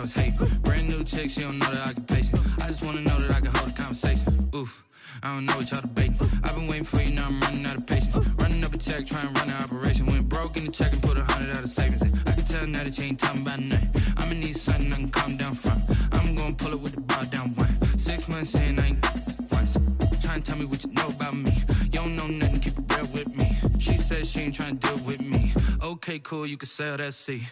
was hate. Brand new chick, she don't know the occupation. I just wanna know that I can hold a conversation. Oof, I don't know what y'all debating. I've been waiting for you, now I'm running out of patience. Running up a check, trying to run an operation. Went broke in the check and put 100 out of savings in. I can tell now that you ain't talking about nothing. I'ma need something I can calm down from. I'm gonna pull it with the bar down one. 6 months in, I ain't once. Trying to tell me what you know about me. You don't know nothing, keep it real with me. She said she ain't trying to deal with me. Okay, cool, you can sell that C.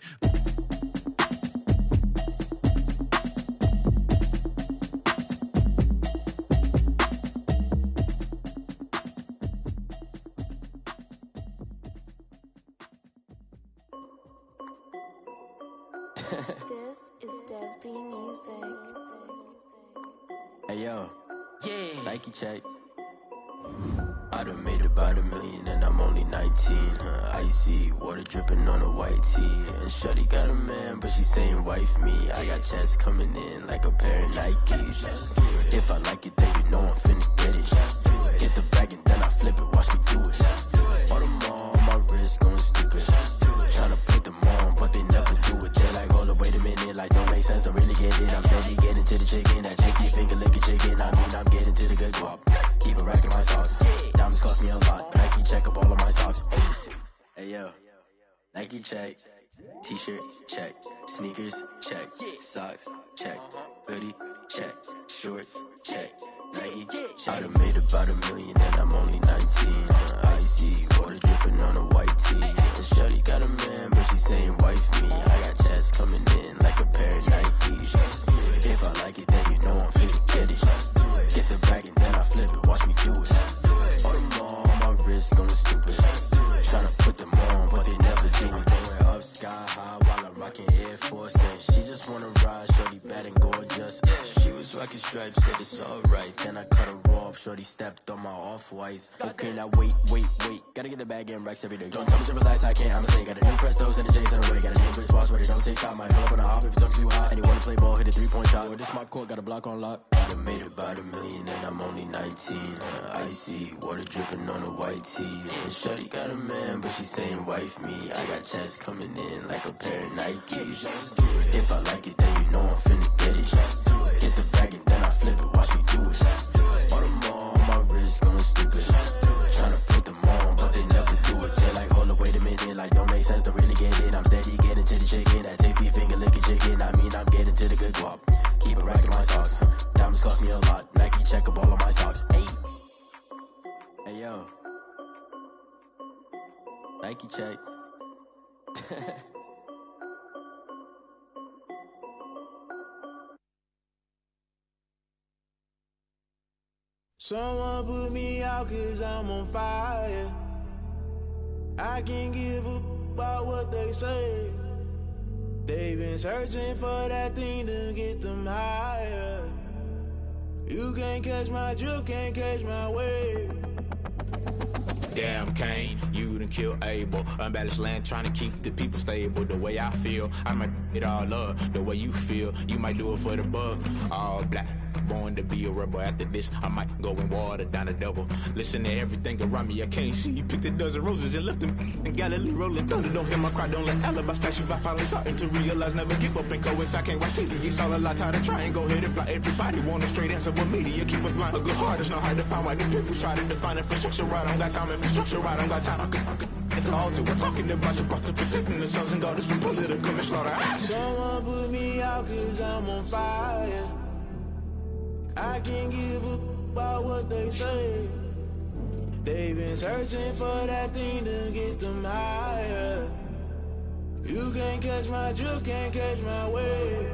This is Dev B Music. Hey yo, yeah, Nike check. I done made about $1 million and I'm only 19. Icy water dripping on a white tee. And shawty got a man, but she saying wife me. I got checks coming in like a pair of Nikes. If I like it, then you know I'm finna get it. Get the bag and then I flip it, watch me do it. All them on my wrist going stupid. Tryna put them on, but they never do it. They're like, hold up, wait a minute, like don't make sense, don't really get it. I'm steady getting to the chicken, that tasty finger licking chicken. I mean, I'm getting to the good guap. Keep a rack in my sauce. Diamonds cost me a lot. Nike check up all of my stocks. Hey yo, Nike check. T-shirt check. Sneakers check. Socks check. Hoodie check. Shorts check. Nike check. I done made about $1 million and I'm only 19. Icy water dripping on a white tee. And shawty got a man, but she saying wife me. I got checks coming in like a pair of Nikes. If I like it, then you know I'm finna get it. Get the bag and then I flip it, watch me do it. All them on my wrist going stupid. Tryna put them on, but they never do it. Going up sky high while I'm rocking Air Force. And she just wanna ride, shorty bad and gorgeous. She was rocking stripes, said it's alright. Then I cut her off, shorty stepped on my off-whites. Okay, now wait. Gotta get the bag and racks every day. Don't tell me to relax, I can't, I'm saying. Got a new Prestos and a J's in the way. Got a new wristwatch where they don't take time. Might pull up on a hop if it's talking too hot. And you wanna play ball, hit a 3-point shot. Well, this my court, got a block on lock. I done made about $1 million and I'm only 19. Icy water dripping on a white tee. And shawty got a man, but she saying wife me. I got checks coming in like a pair of Nikes. If I like it, then you know I'm finna get it. Get the bag and then I flip it, watch me do it. All them on my wrist going stupid. Tryna put them on, but they never do it. They're like, hold up, wait a minute, like don't make sense, don't really get it. I'm steady getting to the chicken, that tasty finger licking chicken. I mean, I'm getting to the good guap. Keep a rack in my socks. Diamonds cost me a lot. Nike check up all of my stocks. Hey yo, Nike check. Someone put me out 'cause I'm on fire. I can't give a about what they say. They've been searching for that thing to get them higher. You can't catch my drift, can't catch my wave. Damn Kane, you done killed Abel. Unbalanced land trying to keep the people stable. The way I feel, I might it all up. The way you feel, you might do it for the buck. All black, born to be a rebel. After this, I might go and water down the devil. Listen to everything around me, I can't see. You picked a dozen roses and left them in Galilee rolling thunder. Don't hear my cry, don't let alibis pass you. I finally starting to realize, never give up and coincide. Can't watch TV, it's all a lot. Tired of trying, go ahead and fly. Everybody want a straight answer with media, keep us blind. A good heart is not hard to find. Why the people try to define infrastructure right? I don't got time, infrastructure right, I don't got time. I could it's all to we're talking about you, about to protecting the sons and daughters from political manslaughter. Someone put me out 'cause I'm on fire. I can't give a about what they say. They've been searching for that thing to get them higher. You can't catch my drift, can't catch my wave.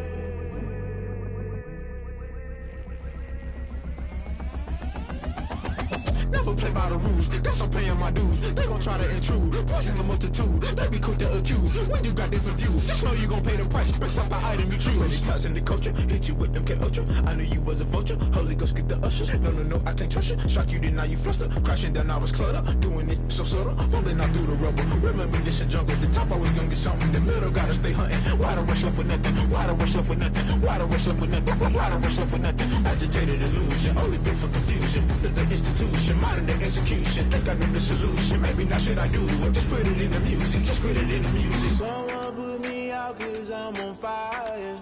Never play by the rules, guess I'm paying my dues. They gon' try to intrude, poison the multitude. They be quick to accuse, when you got different views. Just know you gon' pay the price, based off the item you choose. Many times in the culture, hit you with them K-Ultra. I knew you was a vulture, Holy Ghost get the ushers. No, I can't trust you. Shock you, then now you fluster. Crashing down, I was cluttered. Doing this so subtle, fumbling out through the rubble. Remember this in jungle, the top I was young and something. The middle gotta stay hunting. Why the rush left for nothing? Why the rush left for nothing? Why the rush left for nothing? Why the rush left for nothing? Agitated illusion, only built for confusion. The institution, modern day execution. Think I knew the solution, maybe now should I do it? Just put it in the music, just put it in the music. Someone put me out 'cause I'm on fire.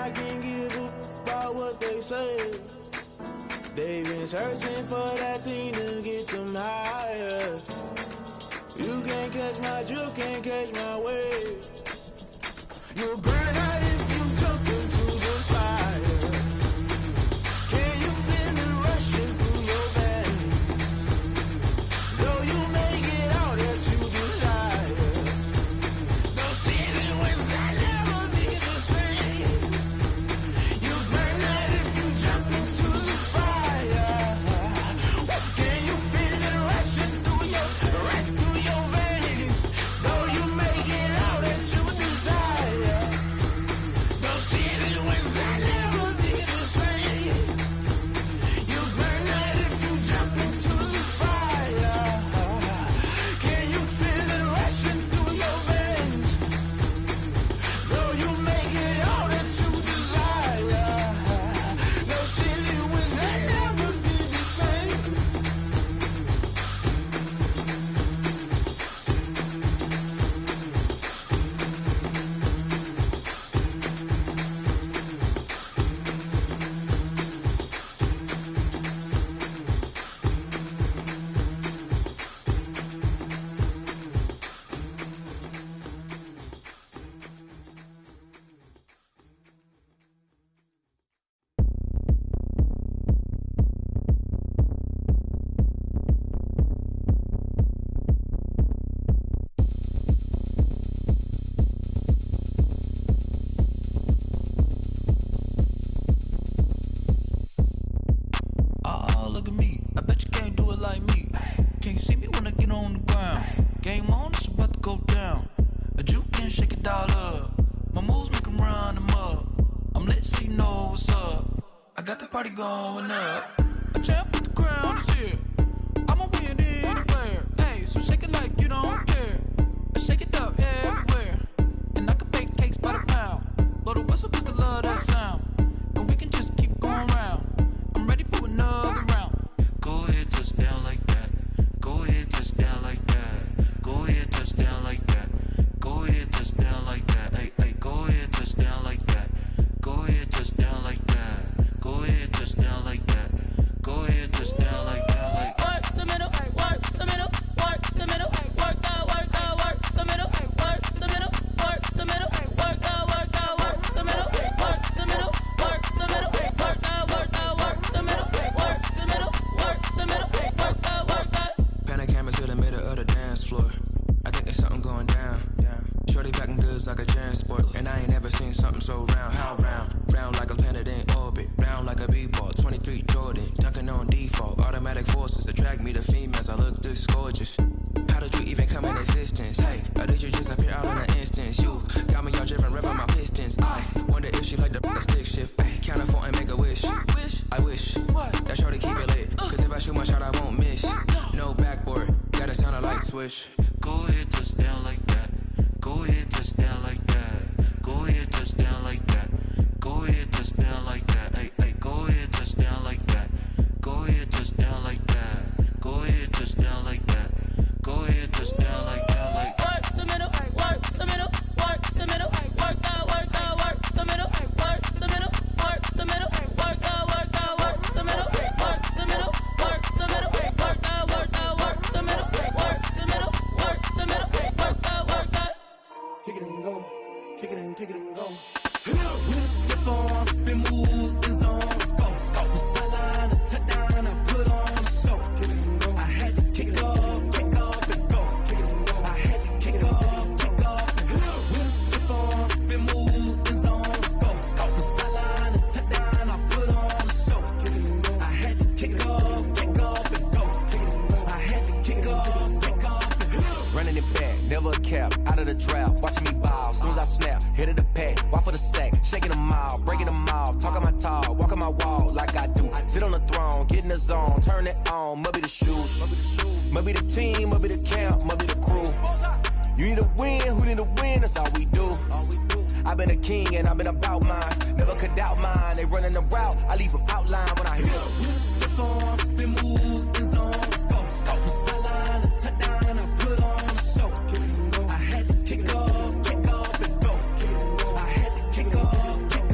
I can't give a about what they say. They've been searching for that thing to get them higher. You can't catch my drift, can't catch my wave. You'll burn out if you jump into the fire. Can you feel it rushing through your veins? Though you make it all that you desire. No ceiling was that never be the same. You burn out if you jump into the fire. Can you feel it rushing through your veins? Though you make it all that you desire. No ceiling was that never be the same. You burn out if you jump into the fire. Can you feel it rushing through your veins? Though you make it all that you desire. No ceiling was that never be the same. Oh, look at me. I bet you can't do it like me. Can't see me when I get on the ground. Game on, it's about to go down. A juke can shake it all up. My moves make 'em run them up. I'm lit so you know what's up. I got the party going up. A champ with the crown is here. I'ma win anywhere. Hey, so shake it like you don't care. I shake it up everywhere. And I can bake cakes by the pound. Blow the whistle 'cause I love that sound. And we can just keep going round. I'm ready for another round. Go ahead, touch down like that. Go ahead, touch down like that. Go ahead, touch down like that. Go ahead, touch down like that. Hey, hey, go ahead, touch down like that. Go ahead, touch down like that. Go ahead, touch down like that. Go ahead, touch down like that. Like work the middle, work the middle, work the middle, work the middle, work the middle, work the middle, work the middle, work the middle, work the middle, work the middle, work the middle, work the middle, work the middle, work the. Pan a camera to the middle of the dance floor. I think there's something going down. Shorty packing goods like a transport. And I ain't never seen something so round. How round? Round like a planet in orbit. Round like a b-ball. 23 Jordan. Dunking on default. Automatic forces attract me to females. I look this gorgeous. How did you even come in existence? Hey, or did you just appear out in an instance? You got me all driven, revving my pistons. I wonder if she like the stick shift. Hey, count her 4 and make a wish. I wish that shorty keep it lit. Cause if I shoot my shot, I won't miss. No backboard. Gotta sound a light swish. go ahead, touch down like that. Go ahead, touch down like that. Go ahead, touch down like that. Go ahead, touch down like that. Hey, hey, go ahead, touch down like that. Go ahead, touch down like that. Go ahead, touch down like that. Go ahead, touch down like that. Like work the middle, work the middle, work the middle, work the middle, work the middle, work the middle, work the middle, work the middle, work the middle, work the middle, work the middle, work the middle, work the middle, work the middle, work the. Kick it and go, kick it and kick it and go. We step on, spin, move, and zones, go. The sideline, a touchdown, I put on a show. I had to kick off and go. I had to kick off and go. We step on, spin, move, and zones, go. The sideline, a touchdown, I put on a show. I had to kick off and go. I had to kick off and go. Running it back, never a cap, out of the draft, watching me ball. Soon as I snap, hit of the pack, walk for the sack, shaking them all, breaking them off, talking my talk, walking my wall like I do. Sit on the throne, get in the zone, turn it on, must be the shoes, must be the team, must be the camp, must be the crew. You need a win, who need a win, that's all we do. I've been a king and I've been about mine, never could doubt mine. They running the route, I leave them outline when I hear them. We step on, spin, move, and zones, go. The sideline, a touchdown, I put on a show. I had to kick off and go. I had to kick off and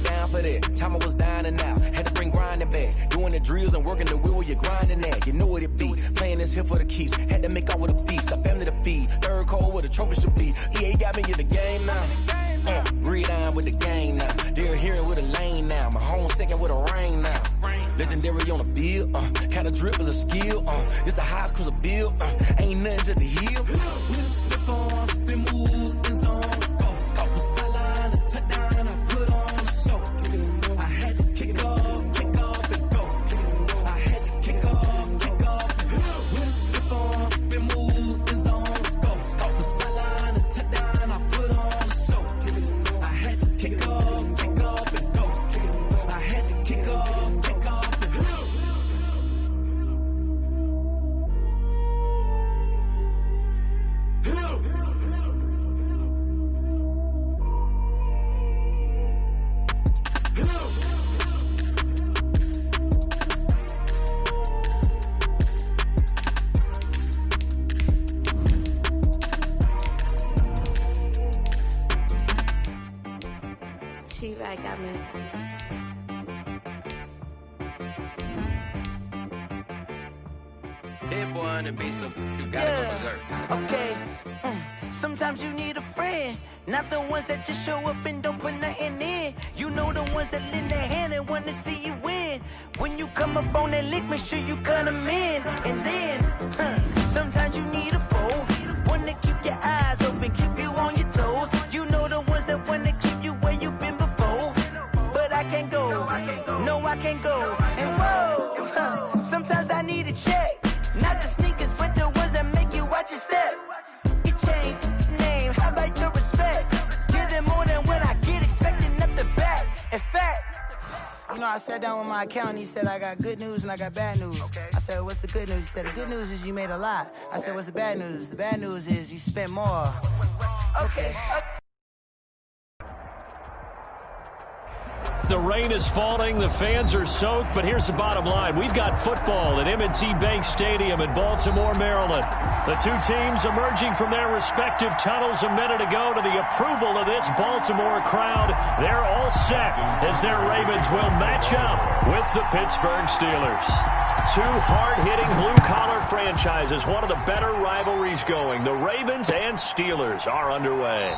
down for that. Time I was dining out, had to bring grinding back. Doing the drills and working the wheel where you're grinding at. You know what it be, playing this here for the keeps. Had to make out with a feast, a family to feed. Third cold where the trophy should be. EA got me in the game now. Breed on with the game now. They're hearing with a lane now. My home second with a rain now. Legendary on the field, kinda drip is a skill, it's the highest cruiser bill, ain't nothing to the heel. We step on, spin move, in zone, scope. For sideline, a touchdown, I put on a show. I had to kick off and go. I had to kick off and go. We step on, spin move, in zone, scope. For sideline, a touchdown, I put on a show. I had to kick off and go. I had to kick off. T-Rag got me. Hit one and be so you gotta go berserk. Okay. Sometimes you need a friend, not the ones that just show up and don't put nothing in. You know the ones that lend a hand and want to see you win. When you come up on that lick, make sure you cut them in. And then, sometimes you need a foe, one to keep your eyes open, keep you on your toes. You know the ones that want to keep you where you've been before. But I can't go, no I can't go. And whoa, sometimes I need a check. Not the sneakers, but the ones that make you watch your step. You change name, how about your respect? Give them more than what I get, expecting up the back. In fact, you know, I sat down with my accountant, he said, I got good news and I got bad news. I said, what's the good news? He said, the good news is you made a lot. I said, what's the bad news? The bad news is you spent more. Okay. The rain is falling, the fans are soaked, but here's the bottom line. We've got football at M&T Bank Stadium in Baltimore, Maryland. The two teams emerging from their respective tunnels a minute ago to the approval of this Baltimore crowd. They're all set as their Ravens will match up with the Pittsburgh Steelers. Two hard-hitting blue-collar franchises, one of the better rivalries going. The Ravens and Steelers are underway.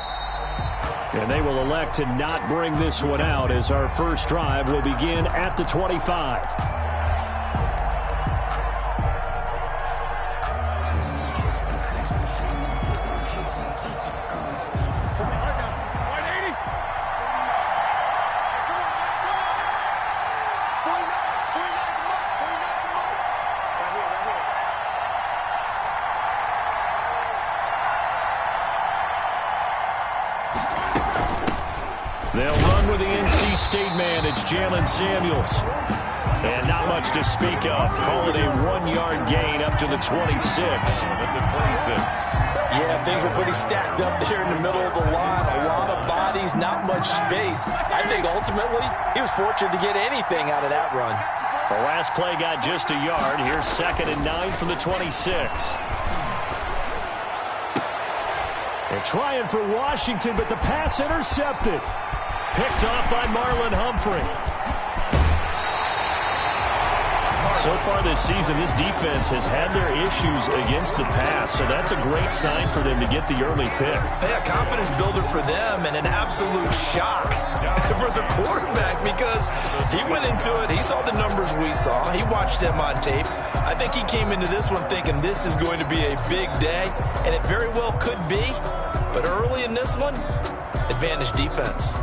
And they will elect to not bring this one out as our first drive will begin at the 25. They'll run with the NC State man. It's Jalen Samuels. And not much to speak of. Call it a 1-yard gain up to the 26. Yeah, things were pretty stacked up there in the middle of the line. A lot of bodies, not much space. I think ultimately he was fortunate to get anything out of that run. The last play got just a yard. Here's 2nd and 9 from the 26. They're trying for Washington, but the pass intercepted. Picked off by Marlon Humphrey. So far this season, this defense has had their issues against the pass, so that's a great sign for them to get the early pick. Yeah, confidence builder for them and an absolute shock for the quarterback because he went into it. He saw the numbers we saw. He watched them on tape. I think he came into this one thinking this is going to be a big day, and it very well could be. But early in this one, advantage defense.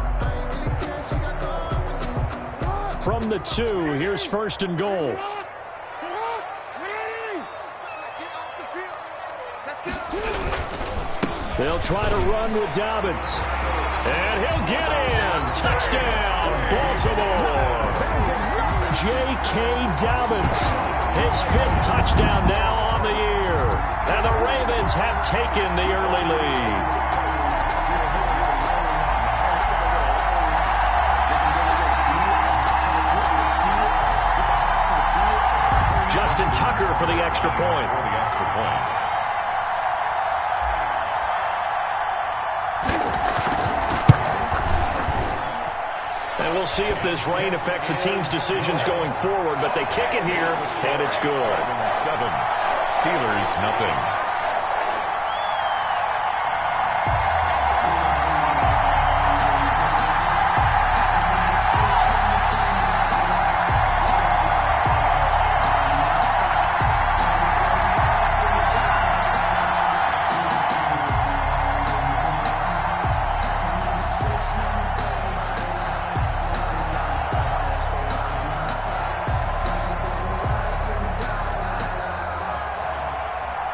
From the 2, here's 1st and goal. They'll try to run with Dobbins. And he'll get in. Touchdown, Baltimore. J.K. Dobbins. His 5th touchdown now on the year. And the Ravens have taken the early lead. Justin Tucker for the extra point. And we'll see if this rain affects the team's decisions going forward, but they kick it here, and it's good. 7. Steelers, nothing.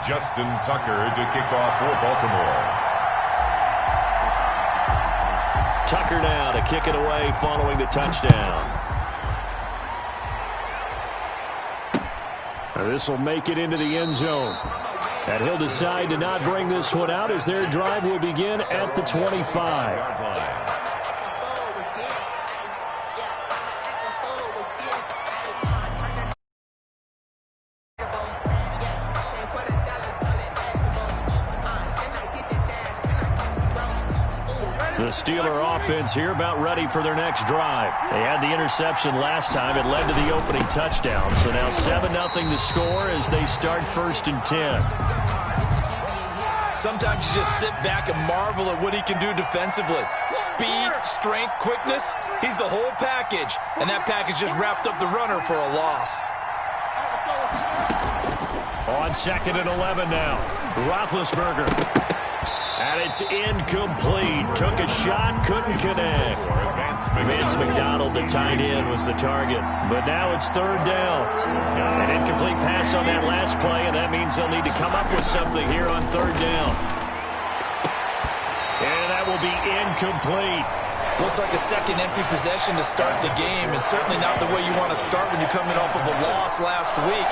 Justin Tucker to kick off for Baltimore. Tucker now to kick it away following the touchdown. This will make it into the end zone. And he'll decide to not bring this one out as their drive will begin at the 25. The Steeler offense here about ready for their next drive. They had the interception last time. It led to the opening touchdown. So now 7-0 to score as they start 1st and 10. Sometimes you just sit back and marvel at what he can do defensively. Speed, strength, quickness. He's the whole package. And that package just wrapped up the runner for a loss. On 2nd and 11 now. Roethlisberger. And it's incomplete. Took a shot, couldn't connect. Vince McDonald, the tight end, was the target. But now it's 3rd down. An incomplete pass on that last play, and that means they'll need to come up with something here on 3rd down. And that will be incomplete. Looks like a second empty possession to start the game, and certainly not the way you want to start when you're coming off of a loss last week.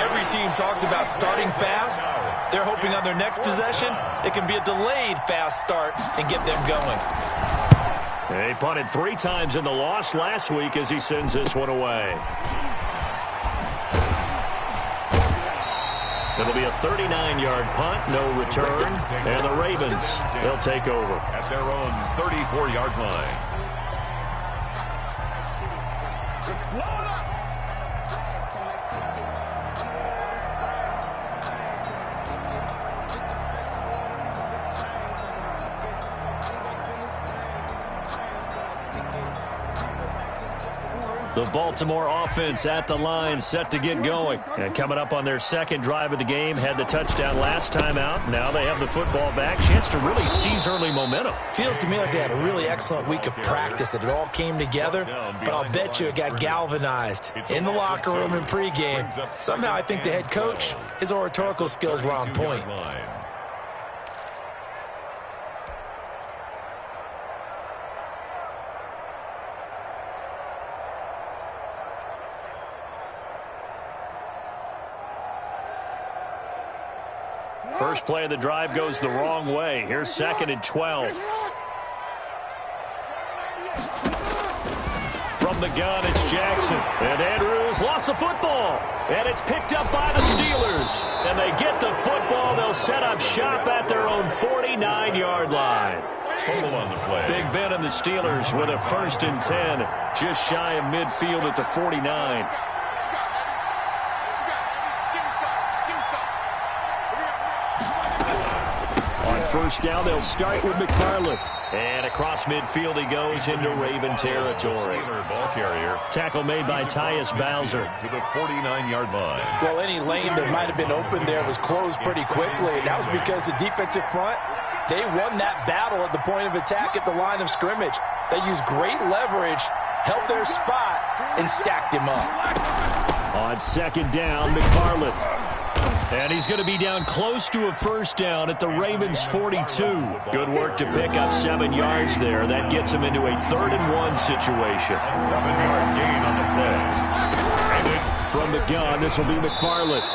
Every team talks about starting fast. They're hoping on their next possession, it can be a delayed fast start and get them going. They punted 3 times in the loss last week as he sends this one away. It'll be a 39-yard punt, no return, and the Ravens, they'll take over. At their own 34-yard line. Just blow it up! The Baltimore offense at the line, set to get going. And coming up on their 2nd drive of the game, had the touchdown last time out. Now they have the football back. Chance to really seize early momentum. Feels to me like they had a really excellent week of practice, that it all came together. But I'll bet you it got galvanized in the locker room in pregame. Somehow I think the head coach, his oratorical skills were on point. First play of the drive goes the wrong way. Here's 2nd and 12. From the gun, it's Jackson. And Andrews lost the football. And it's picked up by the Steelers. And they get the football. They'll set up shop at their own 49-yard line. Total on the play. Big Ben and the Steelers with a 1st and 10. Just shy of midfield at the 49. First down, they'll start with McFarland. And across midfield he goes into Raven territory. Ball carrier. Tackle made by Tyus Bowser. To the 49-yard line. Well, any lane that might have been open there was closed pretty quickly, and that was because the defensive front, they won that battle at the point of attack at the line of scrimmage. They used great leverage, held their spot, and stacked him up. On 2nd down, McFarland. And he's going to be down close to a 1st down at the Ravens' 42. Good work to pick up 7 yards there. That gets him into a 3rd and 1 situation. 7-yard gain on the play. From the gun, this will be McFarland.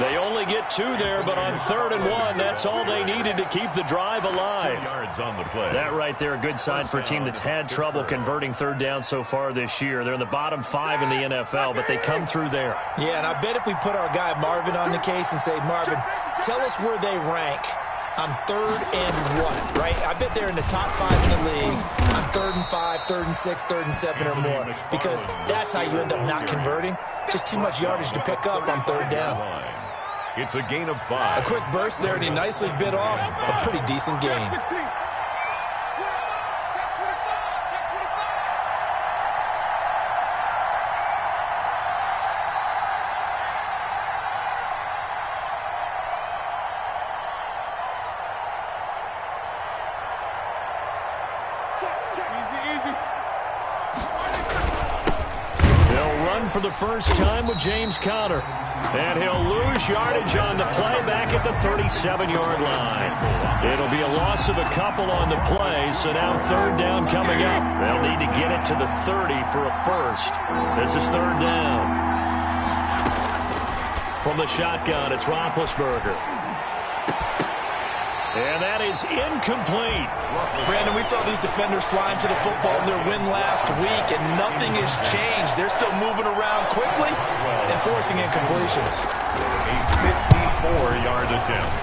They only get 2 there, but on 3rd and 1, that's all they needed to keep the drive alive. 2 yards on the play. That right there, a good sign for a team that's had trouble converting 3rd down so far this year. They're in the bottom 5 in the NFL, but they come through there. Yeah, and I bet if we put our guy Marvin on the case and say, Marvin, tell us where they rank I'm 3rd and 1, right? I bet they're in the top 5 in the league. I'm 3rd and 5, 3rd and 6, 3rd and 7 or more, because that's how you end up not converting. Just too much yardage to pick up on 3rd down. It's a gain of 5. A quick burst there, and he nicely bit off a pretty decent gain. For the first time with James Conner. And he'll lose yardage on the play back at the 37-yard line. It'll be a loss of a couple on the play, so now 3rd down coming up. They'll need to get it to the 30 for a first. This is 3rd down. From the shotgun, it's Roethlisberger. And that is incomplete. Brandon, we saw these defenders flying to the football in their win last week, and nothing has changed. They're still moving around quickly and forcing incompletions. A 54-yard attempt.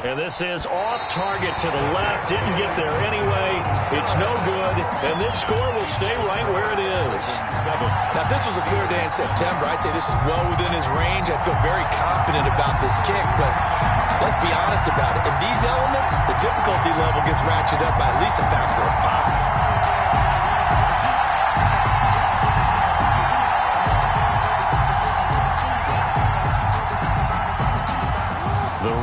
And this is off target to the left. Didn't get there anyway. It's no good. And this score will stay right where it is. 7. Now, if this was a clear day in September, I'd say this is well within his range. I feel very confident about this kick, but let's be honest about it. In these elements, the difficulty level gets ratcheted up by at least a factor of 5.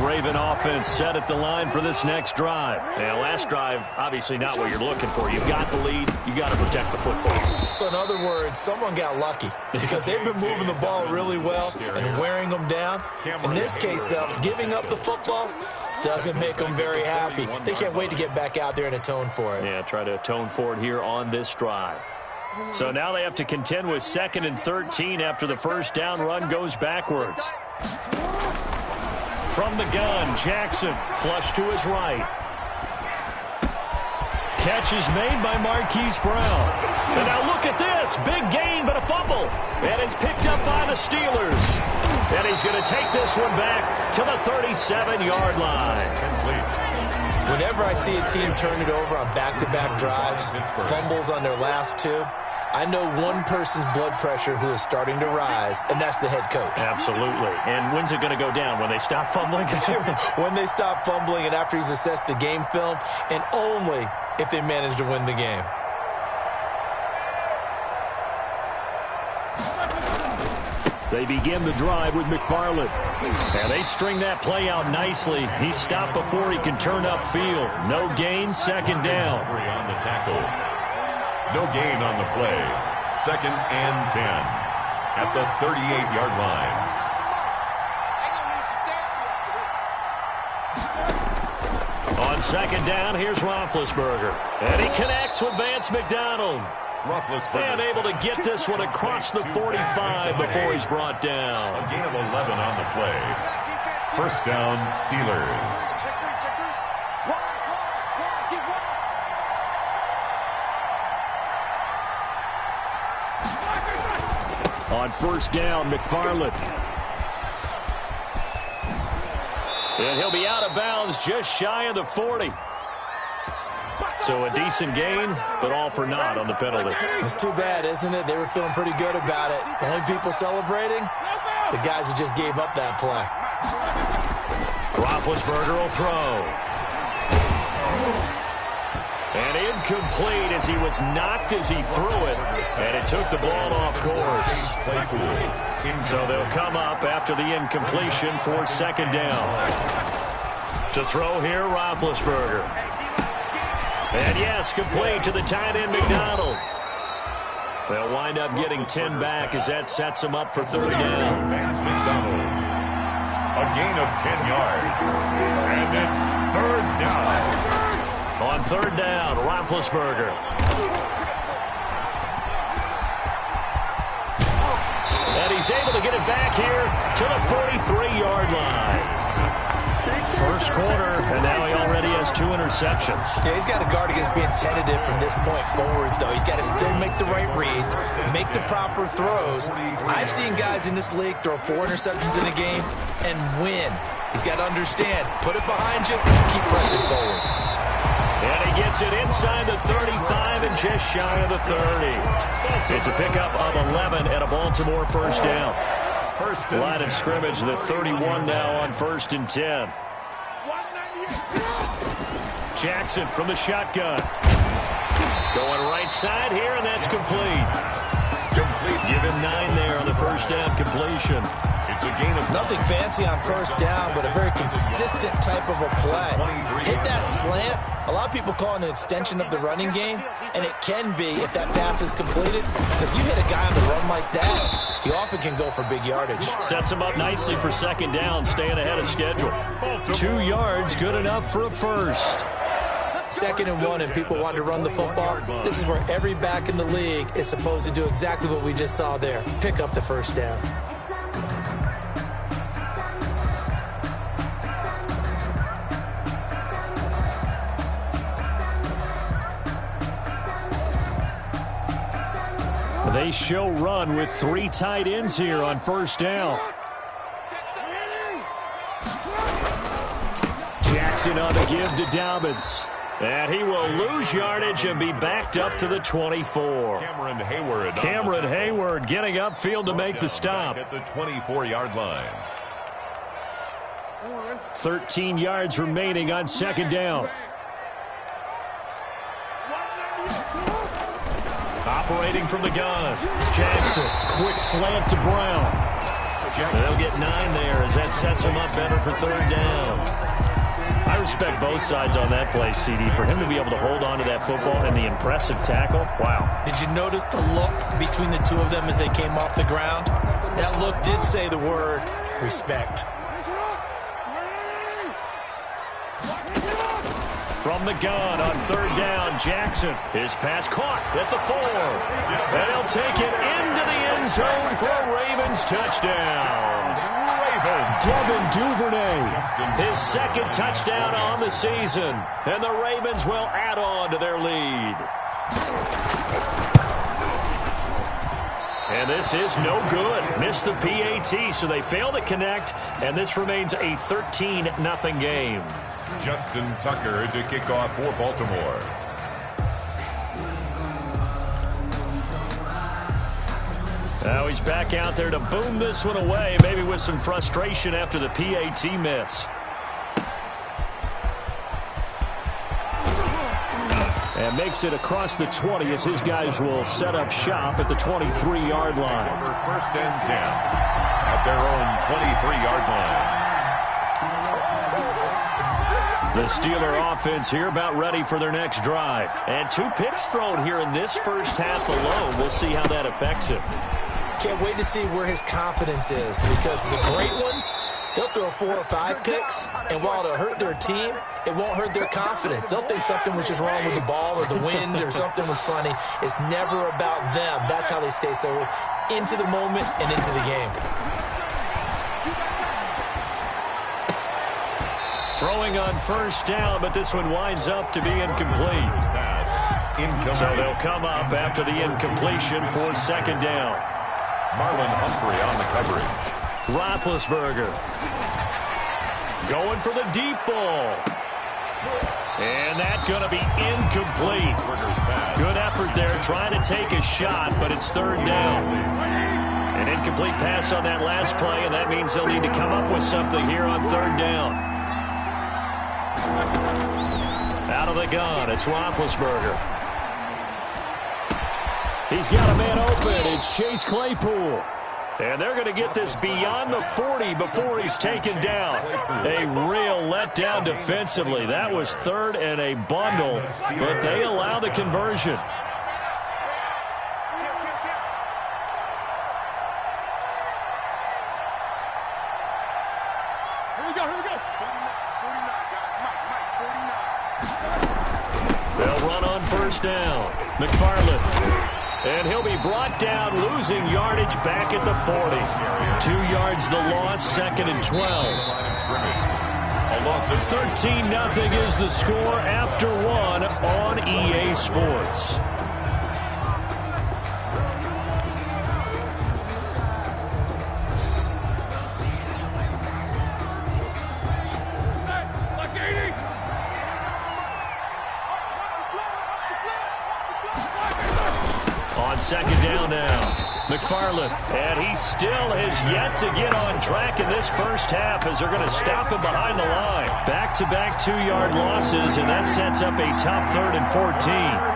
Raven offense set at the line for this next drive. Now, last drive, obviously not what you're looking for. You've got the lead. You got to protect the football. So, in other words, someone got lucky because they've been moving the ball really well and wearing them down. In this case, though, giving up the football doesn't make them very happy. They can't wait to get back out there and atone for it. Yeah, try to atone for it here on this drive. So now they have to contend with 2nd and 13 after the first down run goes backwards. From the gun, Jackson, flush to his right. Catch is made by Marquise Brown. And now look at this. Big gain, but a fumble. And it's picked up by the Steelers. And he's going to take this one back to the 37-yard line. Whenever I see a team turn it over on back-to-back drives, fumbles on their last 2, I know one person's blood pressure who is starting to rise, and that's the head coach. Absolutely. And when's it going to go down? When they stop fumbling? When they stop fumbling and after he's assessed the game film, and only if they manage to win the game. They begin the drive with McFarland. And they string that play out nicely. He's stopped before he can turn upfield. No gain, 2nd down. On the tackle. No gain on the play. 2nd and 10 at the 38-yard line. On 2nd down, here's Roethlisberger. And he connects with Vance McDonald. And able to get this one across the 45 before he's brought down. A gain of 11 on the play. 1st down, Steelers. On 1st down, McFarland. And he'll be out of bounds just shy of the 40. So a decent gain, but all for naught on the penalty. It's too bad, isn't it? They were feeling pretty good about it. The only people celebrating, the guys who just gave up that play. Roethlisberger will throw. And incomplete as he was knocked as he threw it. And it took the ball off course. So they'll come up after the incompletion for 2nd down. To throw here, Roethlisberger. And yes, complete to the tight end, McDonald. They'll wind up getting 10 back as that sets them up for 3rd down. Vance McDonald. A gain of 10 yards. And it's 3rd down. On 3rd down, Roethlisberger. And he's able to get it back here to the 43-yard line. First quarter, and now he already has 2 interceptions. Yeah, he's got to guard against being tentative from this point forward, though. He's got to still make the right reads, make the proper throws. I've seen guys in this league throw 4 interceptions in a game and win. He's got to understand, put it behind you, keep pressing forward. And he gets it inside the 35 and just shy of the 30. It's a pickup of 11 and a Baltimore first down. Line of scrimmage, the 31 now on 1st and 10. Jackson from the shotgun. Going right side here, and that's complete. Give him 9 there on the first down completion. It's a gain of nothing fancy on first down, but a very consistent type of a play. Hit that slant. A lot of people call it an extension of the running game, and it can be if that pass is completed, because you hit a guy on the run like that, he often can go for big yardage. Sets him up nicely for second down, staying ahead of schedule. 2 yards, good enough for a first. 2nd and 1, and people want to run the football. This is where every back in the league is supposed to do exactly what we just saw there. Pick up the first down. They show run with 3 tight ends here on first down. Jackson on the give to Dobbins. And he will lose yardage and be backed up to the 24. Cameron Hayward getting upfield to make the stop. At the 24-yard line. 13 yards remaining on second down. Operating from the gun. Jackson, quick slant to Brown. They'll get 9 there as that sets him up better for third down. I respect both sides on that play, CD. For him to be able to hold on to that football and the impressive tackle, wow. Did you notice the look between the two of them as they came off the ground? That look did say the word respect. From the gun on third down, Jackson. His pass caught at the 4. And he'll take it into the end zone for a Ravens touchdown. Devin Duvernay, his 2nd touchdown on the season. And the Ravens will add on to their lead. And this is no good. Missed the PAT, so they fail to connect. And this remains a 13-0 game. Justin Tucker to kick off for Baltimore. Now he's back out there to boom this one away, maybe with some frustration after the PAT miss. And makes it across the 20 as his guys will set up shop at the 23-yard line. 1st and 10 at their own 23-yard line. The Steeler offense here about ready for their next drive. And 2 picks thrown here in this first half alone. We'll see how that affects him. Can't wait to see where his confidence is, because the great ones, they'll throw 4 or 5 picks, and while it'll hurt their team, it won't hurt their confidence. They'll think something was just wrong with the ball or the wind or something was funny. It's never about them. That's how they stay so into the moment and into the game. Throwing on first down, but this one winds up to be incomplete. So they'll come up after the incompletion for second down. Marlon Humphrey on the coverage. Roethlisberger going for the deep ball. And that's going to be incomplete. Good effort there trying to take a shot, but it's third down. An incomplete pass on that last play, and that means they'll need to come up with something here on third down. Out of the gun, it's Roethlisberger. He's got a man open. It's Chase Claypool. And they're going to get this beyond the 40 before he's taken down. A real letdown defensively. That was third and a bundle, but they allow the conversion. They'll run on first down. McFarland. And he'll be brought down, losing yardage back at the 40. 2 yards the loss, 2nd and 12. 13-0 is the score after 1 on EA Sports. second down now. McFarland, and he still has yet to get on track in this first half as they're going to stop him behind the line. Back-to-back 2-yard losses, and that sets up a tough 3rd and 14.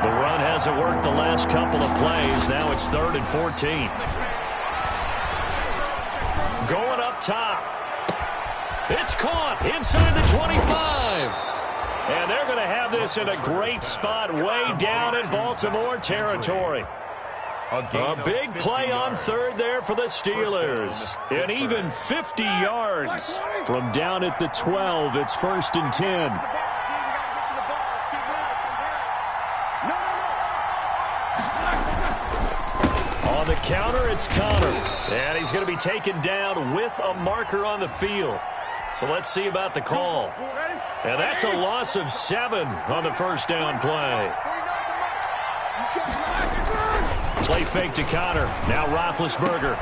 The run hasn't worked the last couple of plays. Now it's 3rd and 14. Going up top. It's caught inside the 25. And they're going to have this in a great spot way down in Baltimore territory. A big play on 3rd there for the Steelers. And even 50 yards from down at the 12. It's 1st and 10. On the counter, it's Connor. And he's going to be taken down with a marker on the field. So let's see about the call. And that's a loss of 7 on the first down play. Play fake to Connor. Now Roethlisberger.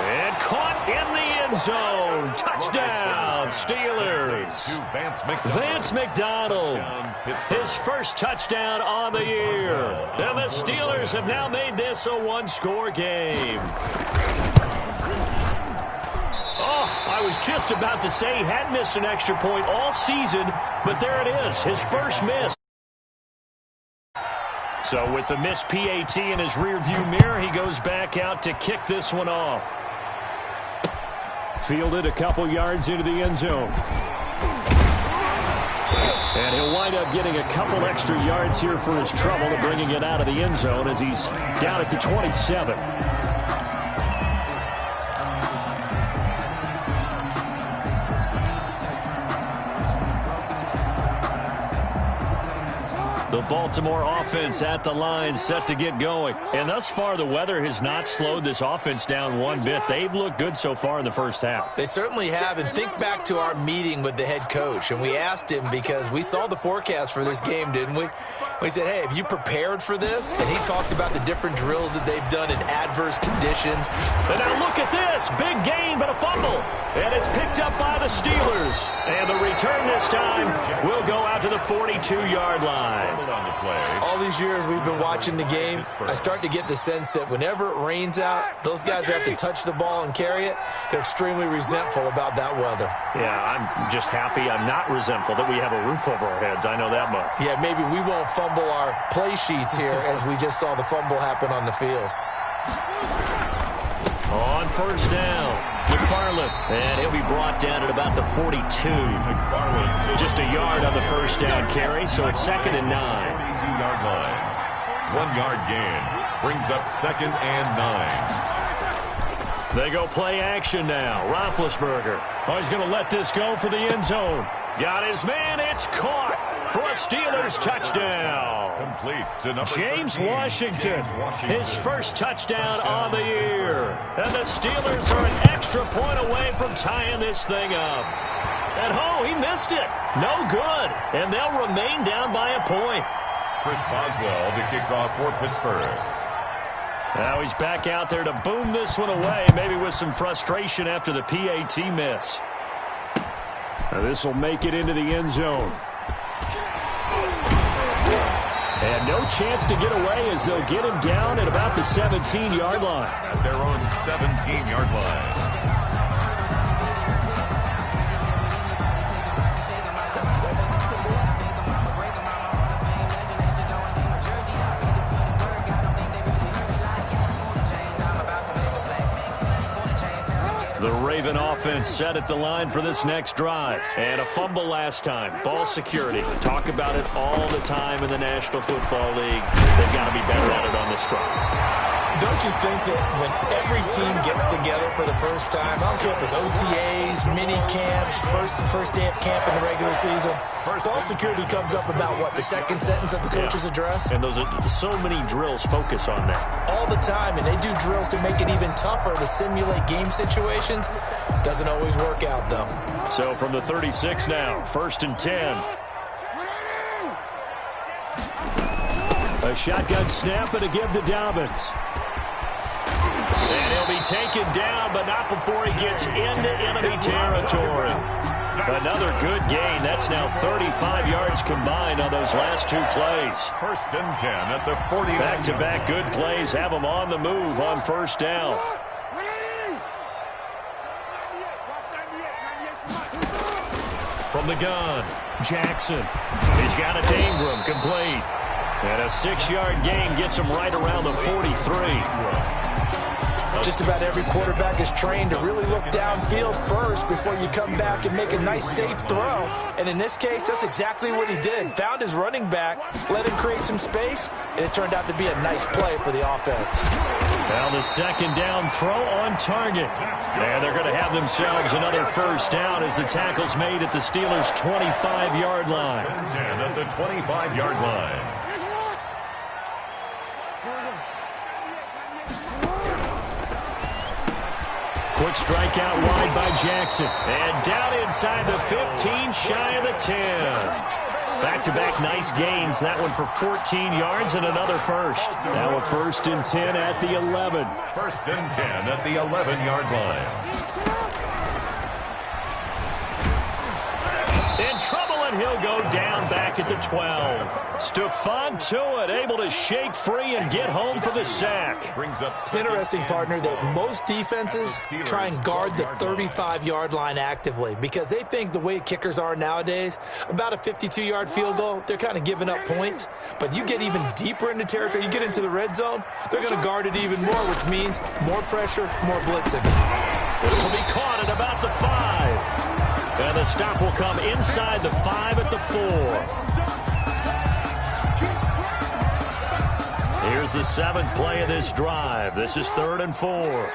And caught in the end zone. Touchdown, Steelers. Vance McDonald. His first touchdown on the year. And the Steelers have now made this a 1-score game. Oh, I was just about to say he hadn't missed an extra point all season, but there it is, his first miss. So with the missed PAT in his rearview mirror, he goes back out to kick this one off. Fielded a couple yards into the end zone. And he'll wind up getting a couple extra yards here for his trouble and bringing it out of the end zone as he's down at the 27. The Baltimore offense at the line, set to get going. And thus far, the weather has not slowed this offense down one bit. They've looked good so far in the first half. They certainly have. And think back to our meeting with the head coach. And we asked him, because we saw the forecast for this game, didn't we? We said, hey, have you prepared for this? And he talked about the different drills that they've done in adverse conditions. And now look at this. Big gain, but a fumble. And it's picked up by the Steelers. And the return this time will go out to the 42-yard line. All these years we've been watching the game, I start to get the sense that whenever it rains out, those guys who have to touch the ball and carry it, they're extremely resentful about that weather. Yeah, I'm just happy I'm not resentful that we have a roof over our heads. I know that much. Yeah, maybe we won't fumble our play sheets here as we just saw the fumble happen on the field. On first down, McFarland, and he'll be brought down at about the 42. McFarland just a yard on the first down carry, so it's 2nd and 9. 2-yard line. 1-yard gain brings up 2nd and 9. They go play action now. Roethlisberger. Oh, he's going to let this go for the end zone. Got his man. It's caught for a Steelers touchdown. Complete to number James 13, Washington, James Washington, his first touchdown on the year. And the Steelers are an extra point away from tying this thing up. And he missed it. No good. And they'll remain down by a point. Chris Boswell to kick off for Pittsburgh. Now he's back out there to boom this one away, maybe with some frustration after the PAT miss. Now this will make it into the end zone. And no chance to get away as they'll get him down at about the 17-yard line. At their own 17-yard line. The Raven offense set at the line for this next drive. And a fumble last time. Ball security. Talk about it all the time in the National Football League. They've got to be better at it on this drive. Don't you think that when every team gets together for the first time, I don't care if it's OTAs, mini camps, first day of camp in the regular season, ball security comes up about, what, the second sentence of the coach's address? And those are so many drills focus on that. All the time, and they do drills to make it even tougher to simulate game situations. Doesn't always work out, though. So from the 36 now, 1st and 10. A shotgun snap and a give to Dobbins. And he'll be taken down, but not before he gets into enemy territory. Another good gain. That's now 35 yards combined on those last two plays. First and 10 at the 40. Back-to-back good plays have them on the move on first down. From the gun, Jackson. He's got it to Ingram, complete. And a 6-yard gain gets him right around the 43. Just about every quarterback is trained to really look downfield first before you come back and make a nice, safe throw. And in this case, that's exactly what he did. Found his running back, let him create some space, and it turned out to be a nice play for the offense. Now the second down throw on target. And they're going to have themselves another first down as the tackle's made at the Steelers' 25-yard line. 10 at the 25-yard line. Quick strike out wide by Jackson. And down inside the 15, shy of the 10. Back-to-back nice gains. That one for 14 yards and another first. Now a first and 10 at the 11. First and 10 at the 11-yard line. In trouble, and he'll go down back at the 12. Stephon Tuitt able to shake free and get home for the sack. It's interesting, partner, that most defenses try and guard the 35-yard line actively because they think the way kickers are nowadays, about a 52-yard field goal, they're kind of giving up points. But you get even deeper into territory, you get into the red zone, they're going to guard it even more, which means more pressure, more blitzing. This will be caught at about the 5. And the stop will come inside the 5 at the 4. Here's the 7th play of this drive. This is 3rd and 4.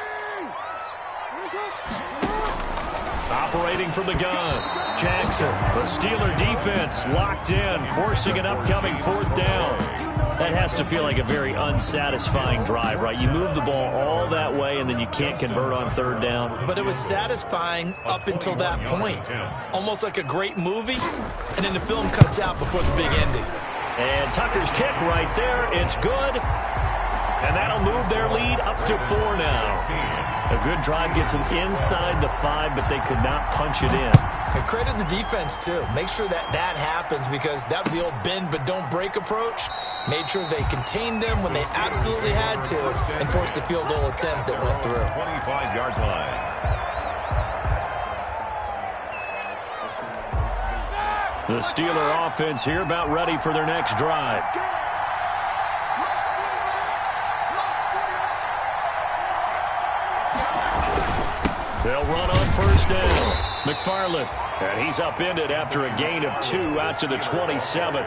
Operating from the gun, Jackson. The Steeler defense locked in, forcing an upcoming 4th down. That has to feel like a very unsatisfying drive, right? You move the ball all that way, and then you can't convert on 3rd down. But it was satisfying up until that point. Almost like a great movie, and then the film cuts out before the big ending. And Tucker's kick right there. It's good. And that'll move their lead up to 4 now. A good drive gets them inside the 5, but they could not punch it in. And credit the defense, too. Make sure that happens because that was the old bend but don't break approach. Made sure they contained them when they absolutely had to and forced the field goal attempt that went through. 25-yard line. The Steeler offense here about ready for their next drive. They'll run on first down. McFarland. And he's upended after a gain of 2 out to the 27.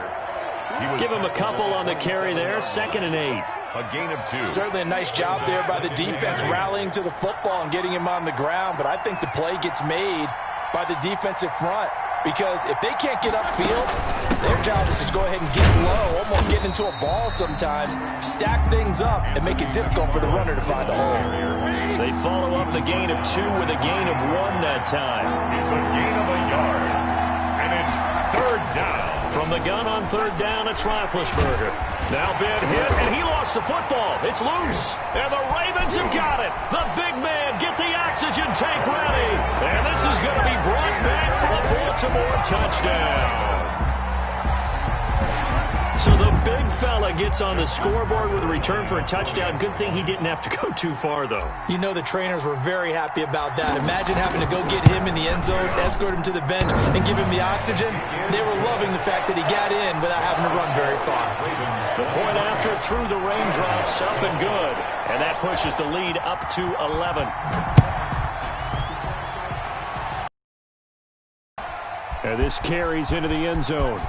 Give him a couple on the carry there. 2nd and 8. A gain of 2. Certainly a nice job there by the defense rallying to the football and getting him on the ground. But I think the play gets made by the defensive front. Because if they can't get upfield, their job is to go ahead and get low, almost get into a ball sometimes, stack things up, and make it difficult for the runner to find a hole. They follow up the gain of 2 with a gain of 1 that time. It's a gain of a yard, and it's 3rd down. From the gun on 3rd down, it's Roethlisberger. Now big hit, and he lost the football. It's loose, and the Ravens have got it. The big man, get the oxygen tank ready. And this is going to be brought back for a Baltimore touchdown. So the big fella gets on the scoreboard with a return for a touchdown. Good thing he didn't have to go too far, though. You know the trainers were very happy about that. Imagine having to go get him in the end zone, escort him to the bench, and give him the oxygen. They were loving the fact that he got in without having to run very far. The point after through the raindrops, up and good. And that pushes the lead up to 11. And this carries into the end zone.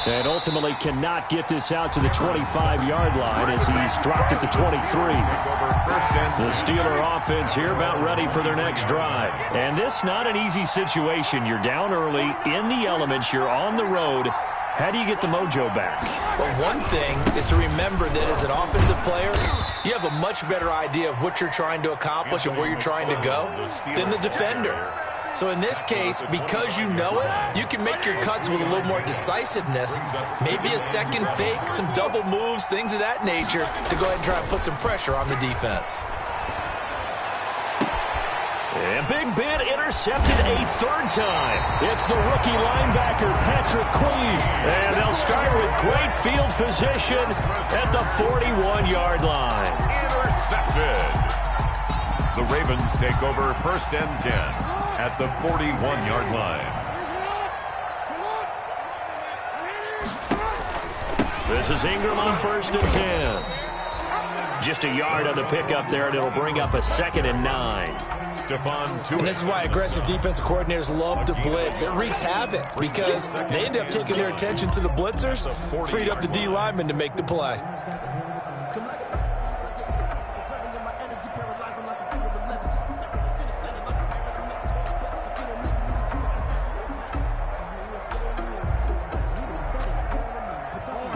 And ultimately cannot get this out to the 25-yard line as he's dropped at the 23. The Steeler offense here about ready for their next drive. And this not an easy situation. You're down early, in the elements, you're on the road. How do you get the mojo back? Well, one thing is to remember that as an offensive player, you have a much better idea of what you're trying to accomplish and where you're trying to go than the defender. So in this case, because you know it, you can make your cuts with a little more decisiveness, maybe a second fake, some double moves, things of that nature, to go ahead and try and put some pressure on the defense. And big bid intercepted a third time. It's the rookie linebacker, Patrick Queen. And they'll start with great field position at the 41-yard line. Intercepted. The Ravens take over 1st and 10 at the 41-yard line. This is Ingram on 1st and 10. Just a yard on the pickup there, and it'll bring up a 2nd and 9. And this is why aggressive defensive coordinators love to blitz. It wreaks havoc because they end up taking their attention to the blitzers, freed up the D lineman to make the play.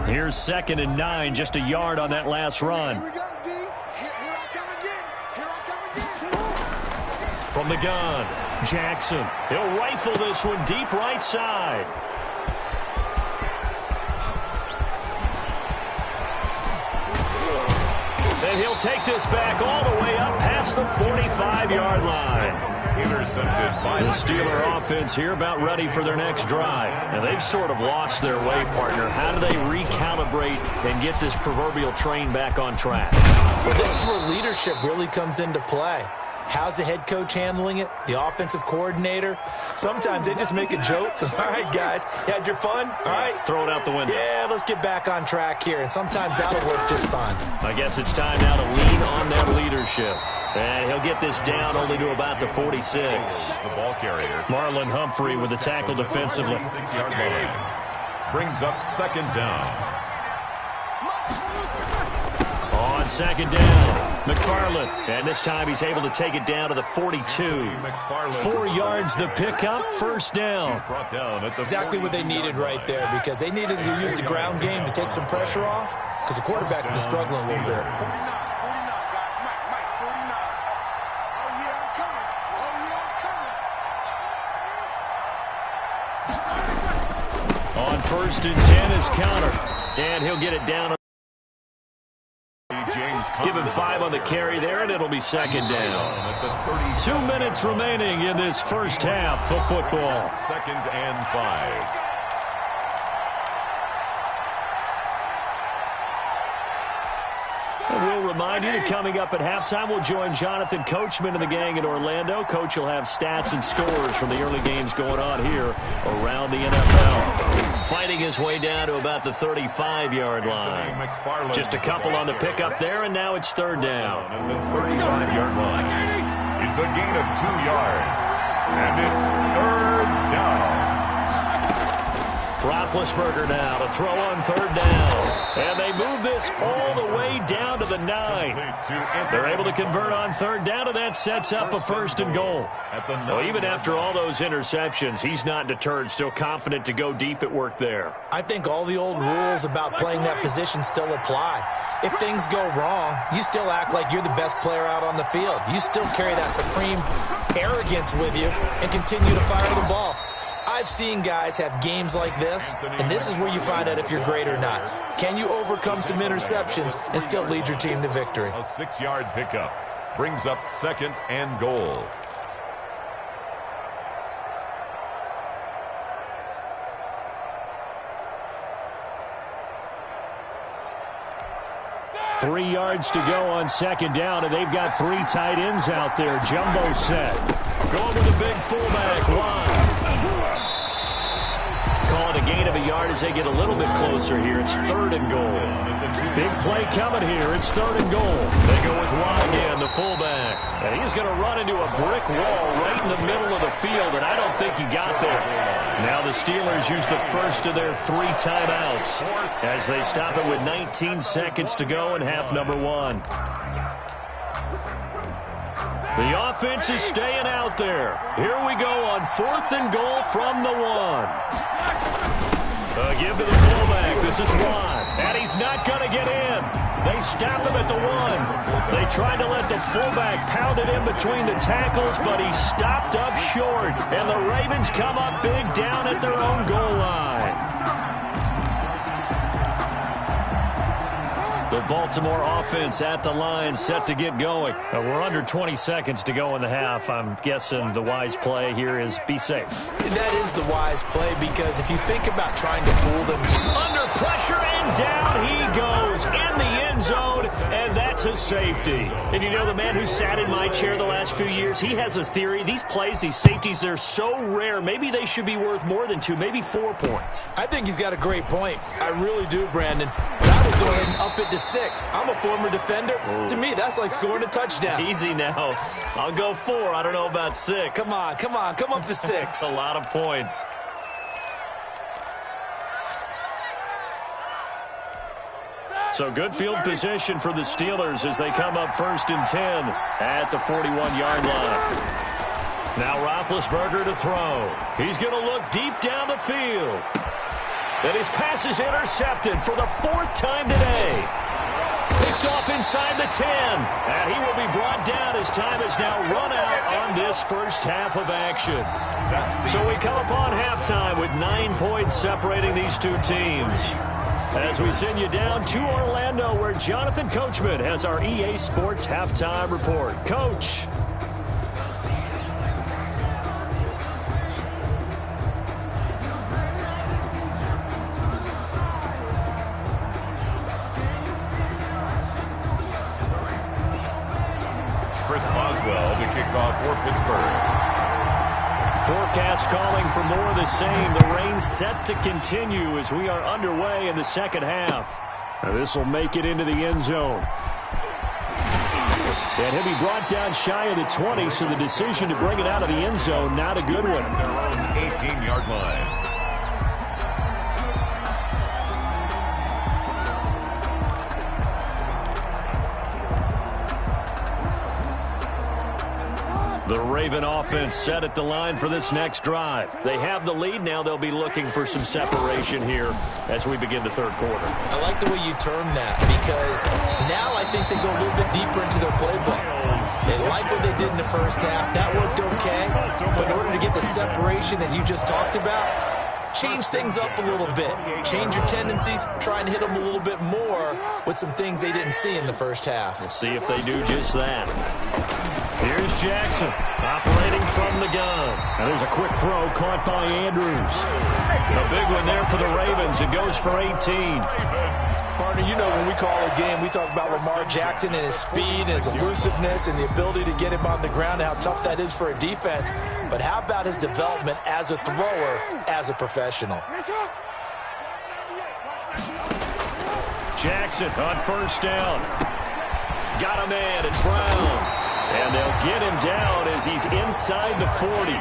Here's 2nd and 9, just a yard on that last run. From the gun, Jackson. He'll rifle this one deep right side. And he'll take this back all the way up past the 45-yard line. Intercepted by the Steeler offense here, about ready for their next drive. And they've sort of lost their way, partner. How do they recalibrate and get this proverbial train back on track? Well, this is where leadership really comes into play. How's the head coach handling it? The offensive coordinator? Sometimes they just make a joke. All right, guys, you had your fun? All right. Throw it out the window. Yeah, let's get back on track here. And sometimes that'll work just fine. I guess it's time now to lean on that leadership. And he'll get this down only to about the 46. The ball carrier. Marlon Humphrey with the tackle defensively. 6-yard line. Brings up 2nd down. On 2nd down, McFarland. And this time he's able to take it down to the 42. 4 yards the pickup, 1st down. Exactly what they needed right there, because they needed to use the ground game to take some pressure off, because the quarterback's been struggling a little bit. On 1st and 10 is counter. And he'll get it down. Give him 5 on the carry there, and it'll be 2nd down. 2 minutes remaining in this first half of football. 2nd and 5. And we'll remind you that coming up at halftime, we'll join Jonathan Coachman and the gang in Orlando. Coach will have stats and scores from the early games going on here around the NFL. Fighting his way down to about the 35-yard line. Just a couple on the pickup there, and now it's 3rd down. At the 35-yard line. It's a gain of 2 yards. And it's 3rd down. Roethlisberger now to throw on 3rd down. And they move this all the way down to the 9. They're able to convert on 3rd down, and that sets up a 1st and goal. Well, even after all those interceptions, he's not deterred, still confident to go deep at work there. I think all the old rules about playing that position still apply. If things go wrong, you still act like you're the best player out on the field. You still carry that supreme arrogance with you and continue to fire the ball. I've seen guys have games like this, and this is where you find out if you're great or not. Can you overcome some interceptions and still lead your team to victory? A 6-yard pickup brings up 2nd and goal. Three yards to go on 2nd down, and they've got 3 tight ends out there. Jumbo set. Going with a big fullback line. Call it a gain of a yard as they get a little bit closer here. It's 3rd and goal. Big play coming here. It's 3rd and goal. They go with Watt again, the fullback. And he's going to run into a brick wall right in the middle of the field, and I don't think he got there. Now the Steelers use the first of their 3 timeouts as they stop it with 19 seconds to go in half number 1. The offense is staying out there. Here we go on 4th and goal from the 1. Give to the fullback. This is Ron. And he's not going to get in. They stop him at the 1. They tried to let the fullback pound it in between the tackles, but he stopped up short. And the Ravens come up big down at their own goal line. The Baltimore offense at the line, set to get going. We're under 20 seconds to go in the half. I'm guessing the wise play here is be safe. That is the wise play, because if you think about trying to fool them. Under pressure, and down he goes in the end zone, and that's a safety. And you know, the man who sat in my chair the last few years, he has a theory. These plays, these safeties, they're so rare. Maybe they should be worth more than 2, maybe 4 points. I think he's got a great point. I really do, Brandon. But I would go ahead and up it to 6. I'm a former defender. To me, that's like scoring a touchdown. Easy now. I'll go 4. I don't know about 6. Come on. Come up to 6. That's a lot of points. So good field position for the Steelers as they come up 1st and 10 at the 41-yard line. Now Roethlisberger to throw. He's going to look deep down the field. And his pass is intercepted for the 4th time today. Picked off inside the 10. And he will be brought down as time is now run out on this first half of action. So we come upon halftime with 9 points separating these two teams. As we send you down to Orlando, where Jonathan Coachman has our EA Sports Halftime Report. Coach. Chris Boswell to kick off for Pittsburgh. Forecast calling for more of the same. The rain set to continue as we are underway in the second half. Now this will make it into the end zone. And he'll be brought down shy of the 20, so the decision to bring it out of the end zone, not a good one. Their own 18-yard line. The Raven offense set at the line for this next drive. They have the lead. Now they'll be looking for some separation here as we begin the third quarter. I like the way you term that, because now I think they go a little bit deeper into their playbook. They like what they did in the first half. That worked okay. But in order to get the separation that you just talked about, change things up a little bit. Change your tendencies. Try and hit them a little bit more with some things they didn't see in the first half. We'll see if they do just that. Here's Jackson operating from the gun. And there's a quick throw caught by Andrews. A big one there for the Ravens. It goes for 18. Partner, you know when we call a game, we talk about Lamar Jackson and his speed and his elusiveness and the ability to get him on the ground and how tough that is for a defense. But how about his development as a thrower, as a professional? Jackson on first down. Got a man. It's Brown. And they'll get him down as he's inside the 40.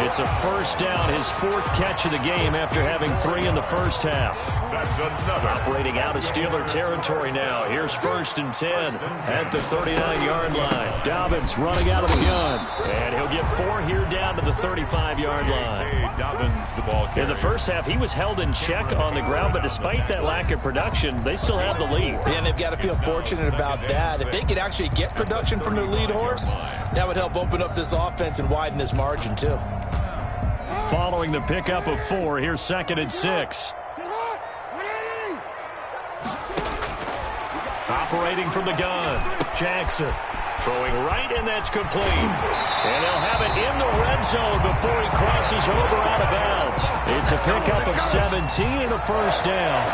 It's a first down, his 4th catch of the game after having 3 in the first half. That's another. Operating out of Steeler territory now. Here's 1st and 10 at the 39-yard line. Dobbins running out of the gun. And he'll get 4 here down to the 35-yard line. Dobbins, the ball carrier. In the first half, he was held in check on the ground, but despite that lack of production, they still have the lead. Yeah, and they've got to feel fortunate about that. If they could actually get production from their lead horse, that would help open up this offense and widen this margin, too. Following the pickup of 4, here's 2nd and 6. Operating from the gun, Jackson throwing right, and that's complete. And they'll have it in the red zone before he crosses over out of bounds. It's a pickup of 17 and a first down.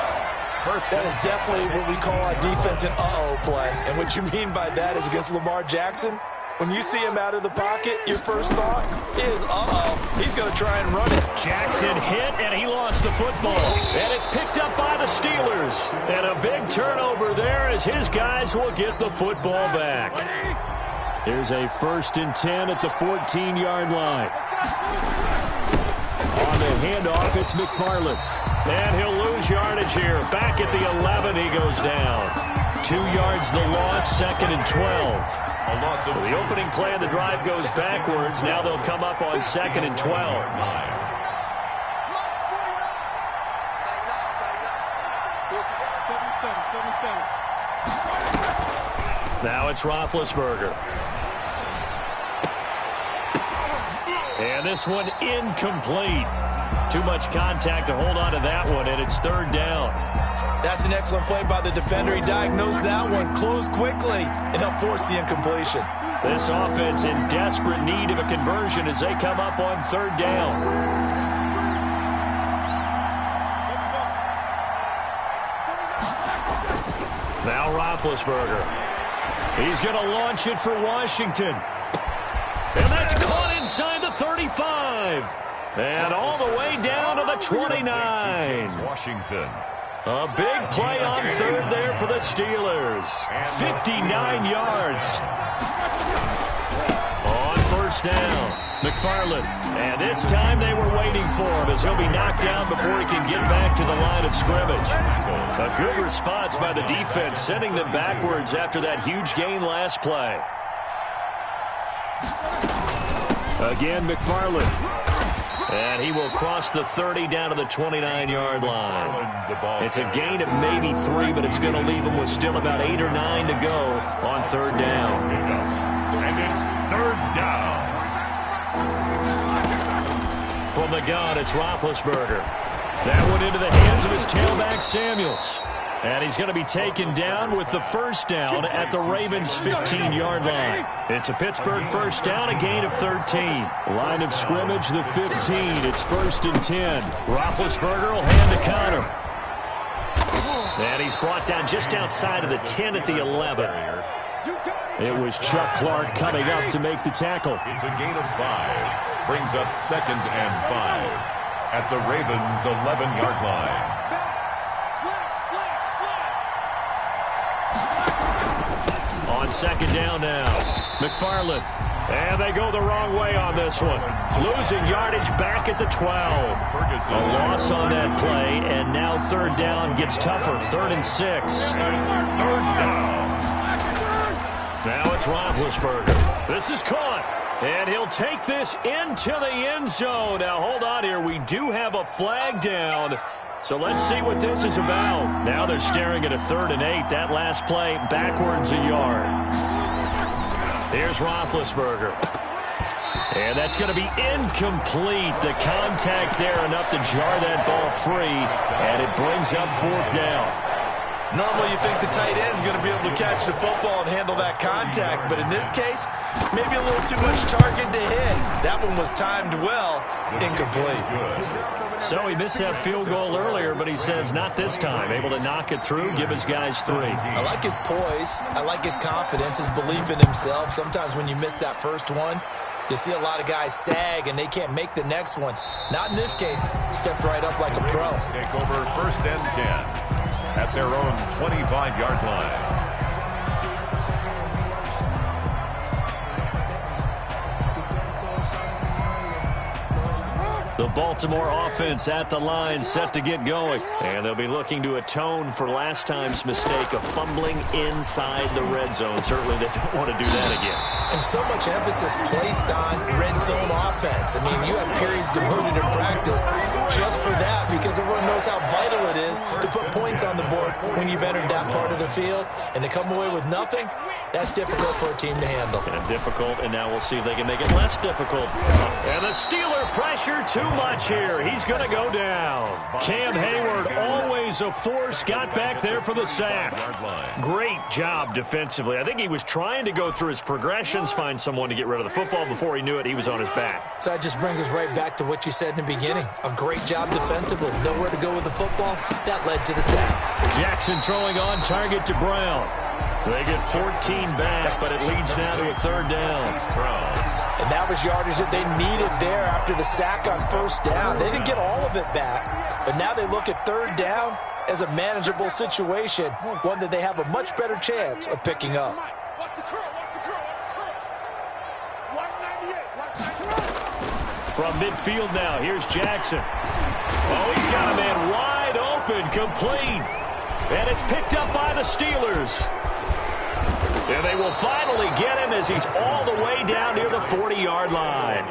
That is definitely what we call our defense an uh-oh play. And what you mean by that is against Lamar Jackson, when you see him out of the pocket, your first thought is, uh-oh, he's going to try and run it. Jackson hit, and he lost the football. And it's picked up by the Steelers. And a big turnover there as his guys will get the football back. Here's a 1st and 10 at the 14-yard line. On the handoff, it's McFarland. And he'll lose yardage here. Back at the 11, he goes down. 2 yards the loss, 2nd and 12. So the opening play of the drive goes backwards. Now they'll come up on 2nd and 12. Now it's Roethlisberger. And this one incomplete. Too much contact to hold on to that one, and it's 3rd down. That's an excellent play by the defender. He diagnosed that one, closed quickly, and helped force the incompletion. This offense in desperate need of a conversion as they come up on third down. Now Roethlisberger. He's going to launch it for Washington. And that's caught inside the 35. And all the way down to the 29. Washington. A big play on third there for the Steelers. 59 yards. On first down, McFarland. And this time they were waiting for him as he'll be knocked down before he can get back to the line of scrimmage. A good response by the defense, sending them backwards after that huge gain last play. Again, McFarland. And he will cross the 30 down to the 29-yard line. It's a gain of maybe 3, but it's going to leave him with still about 8 or 9 to go on third down. And it's third down. From the gun, it's Roethlisberger. That one into the hands of his tailback, Samuels. And he's going to be taken down with the first down at the Ravens' 15-yard line. It's a Pittsburgh first down, a gain of 13. Line of scrimmage, the 15. It's 1st and 10. Roethlisberger will hand the counter. And he's brought down just outside of the 10 at the 11. It was Chuck Clark coming up to make the tackle. It's a gain of 5. Brings up 2nd and 5 at the Ravens' 11-yard line. On second down now, McFarland. And they go the wrong way on this one. Losing yardage back at the 12. A loss on that play, and now third down gets tougher. 3rd and 6. Third down. Now it's Roethlisberger. This is caught. And he'll take this into the end zone. Now hold on here. We do have a flag down. So let's see what this is about. Now they're staring at a 3rd and 8. That last play backwards a yard. Here's Roethlisberger. And that's going to be incomplete. The contact there enough to jar that ball free. And it brings up 4th down. Normally you think the tight end's going to be able to catch the football and handle that contact. But in this case, maybe a little too much target to hit. That one was timed well. Incomplete. So he missed that field goal earlier, but he says not this time. Able to knock it through, give his guys 3. I like his poise. I like his confidence, his belief in himself. Sometimes when you miss that first one, you see a lot of guys sag and they can't make the next one. Not in this case. Stepped right up like a pro. Take over 1st and 10 at their own 25-yard line. The Baltimore offense at the line, set to get going. And they'll be looking to atone for last time's mistake of fumbling inside the red zone. Certainly they don't want to do that again. And so much emphasis placed on red zone offense. I mean, you have periods devoted in practice just for that because everyone knows how vital it is to put points on the board when you've entered that part of the field. And to come away with nothing, that's difficult for a team to handle. And difficult, and now we'll see if they can make it less difficult. And the Steeler pressure too much here. He's going to go down. Cam Hayward, always a force, got back there for the sack. Great job defensively. I think he was trying to go through his progressions, find someone to get rid of the football. Before he knew it, he was on his back. So that just brings us right back to what you said in the beginning. A great job defensively. Nowhere to go with the football. That led to the sack. Jackson throwing on target to Brown. They get 14 back, but it leads now to a 3rd down. And that was yardage that they needed there after the sack on 1st down. They didn't get all of it back, but now they look at 3rd down as a manageable situation, one that they have a much better chance of picking up. From midfield now, here's Jackson. Oh, he's got a man wide open, complete. And it's picked up by the Steelers. And they will finally get him as he's all the way down near the 40-yard line.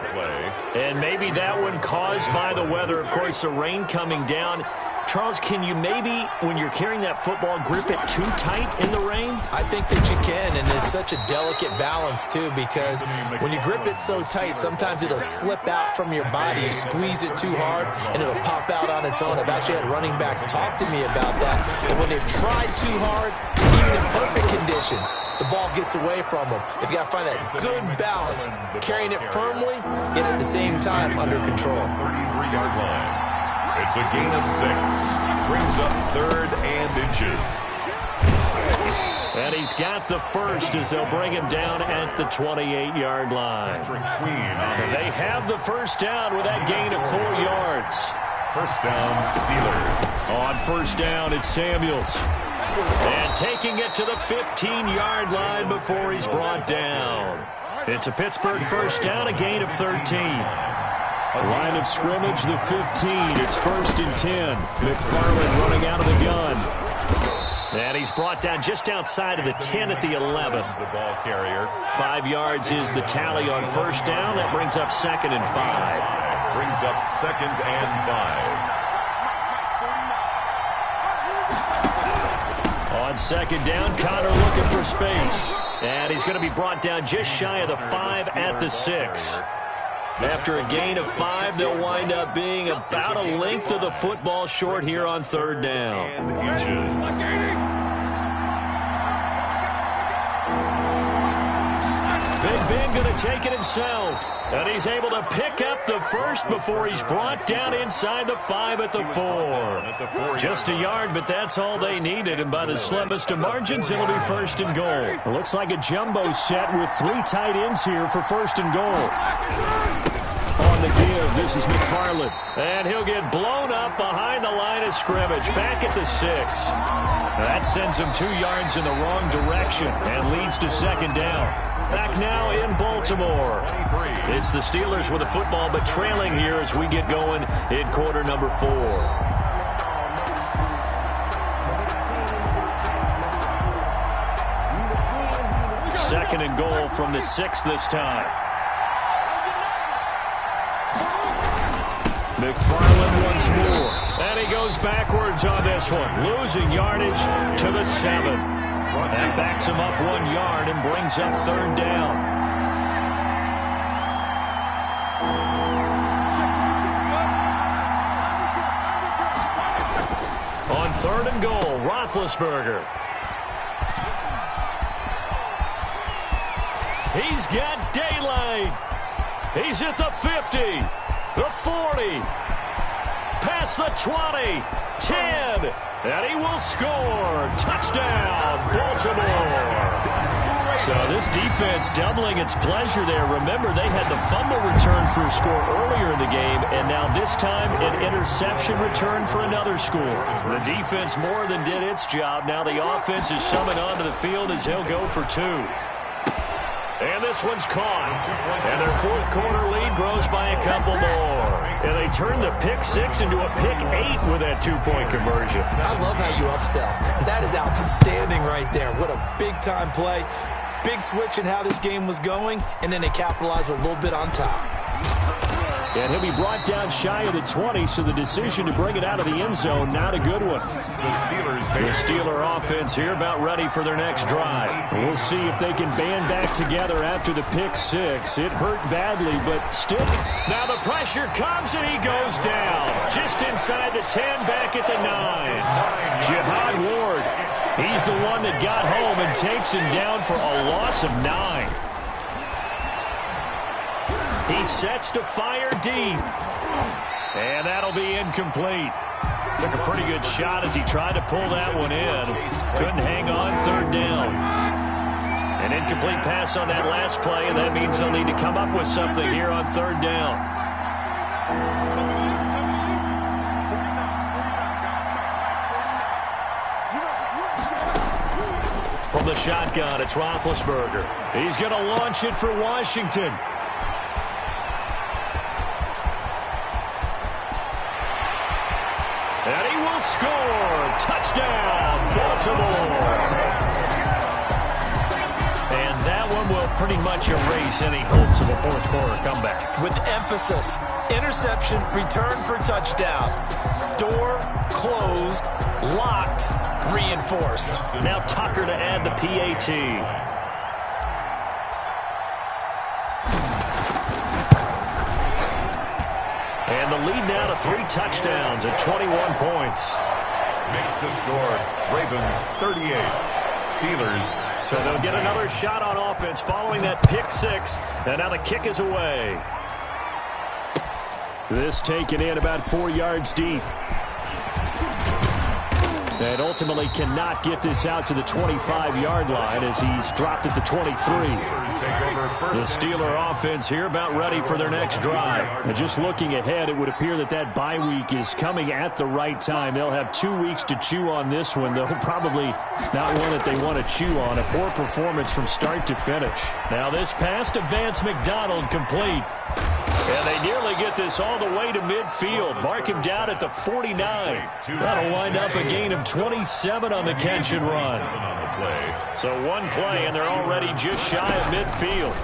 And maybe that one caused by the weather. Of course, the rain coming down Charles, can you maybe, when you're carrying that football, grip it too tight in the rain? I think that you can, and it's such a delicate balance, too, because when you grip it so tight, sometimes it'll slip out from your body. You squeeze it too hard, and it'll pop out on its own. I've actually had running backs talk to me about that. And when they've tried too hard, even in perfect conditions, the ball gets away from them. If you got to find that good balance, carrying it firmly, yet at the same time under control. 33-yard line. It's a gain of 6. Brings up 3rd and inches. And he's got the first as they'll bring him down at the 28-yard line. They have the first down with that gain of 4 yards. First down, Steelers. On first down, it's Samuels. And taking it to the 15-yard line before he's brought down. It's a Pittsburgh first down, a gain of 13. Line of scrimmage, the 15. It's 1st and 10. McFarland running out of the gun. And he's brought down just outside of the 10 at the 11. The ball carrier. 5 yards is the tally on first down. That brings up 2nd and 5. Brings up 2nd and 5. On 2nd down, Connor looking for space. And he's going to be brought down just shy of the 5 at the 6. After a gain of 5, they'll wind up being about a length of the football short here on 3rd down. Big Ben going to take it himself. And he's able to pick up the first before he's brought down inside the 5 at the 4. Just a yard, but that's all they needed. And by the slimmest of margins, it'll be 1st and goal. It looks like a jumbo set with 3 tight ends here for 1st and goal. On the give, this is McFarland. And he'll get blown up behind the line of scrimmage. Back at the 6. That sends him 2 yards in the wrong direction and leads to 2nd down. Back now in Baltimore. It's the Steelers with the football, but trailing here as we get going in quarter number 4. 2nd and goal from the 6 this time. McFarland once more. And he goes backwards on this one. Losing yardage to the 7. That backs him up 1 yard and brings up 3rd down. On 3rd and goal, Roethlisberger. He's got daylight. He's at the 50. The 40, past the 20, 10, and he will score. Touchdown, Baltimore. So this defense doubling its pleasure there. Remember, they had the fumble return for a score earlier in the game, and now this time an interception return for another score. The defense more than did its job. Now the offense is summoned onto the field as he'll go for 2. And this one's caught. And their 4th quarter lead grows by a couple more. And they turn the pick 6 into a pick 8 with that 2-point conversion. I love how you upsell. That is outstanding right there. What a big-time play. Big switch in how this game was going, and then they capitalized a little bit on top. And he'll be brought down shy of the 20, so the decision to bring it out of the end zone, not a good one. The Steeler offense here about ready for their next drive. We'll see if they can band back together after the pick 6. It hurt badly, but still. Now the pressure comes, and he goes down. Just inside the 10, back at the 9. Jihad Ward, he's the one that got home and takes him down for a loss of 9. He sets to fire deep. And that'll be incomplete. Took a pretty good shot as he tried to pull that one in. Couldn't hang on 3rd down. An incomplete pass on that last play, and that means they'll need to come up with something here on 3rd down. From the shotgun, it's Roethlisberger. He's going to launch it for Washington. And he will score. Touchdown, Baltimore. And that one will pretty much erase any hopes of a fourth quarter comeback. With emphasis, interception, return for touchdown. Door closed, locked, reinforced. Now Tucker to add the PAT. And the lead now to 3 touchdowns at 21 points. Makes the score Ravens 38, Steelers. So they'll get another shot on offense following that pick 6. And now the kick is away. This taken in about 4 yards deep. And ultimately cannot get this out to the 25-yard line as he's dropped at the 23. The Steeler offense here about ready for their next drive. And just looking ahead, it would appear that that bye week is coming at the right time. They'll have 2 weeks to chew on this one, though probably not one that they want to chew on. A poor performance from start to finish. Now this pass to Vance McDonald complete. And they nearly get this all the way to midfield. Mark him down at the 49. That'll wind up a gain of 27 on the catch and run. So one play, and they're already just shy of midfield.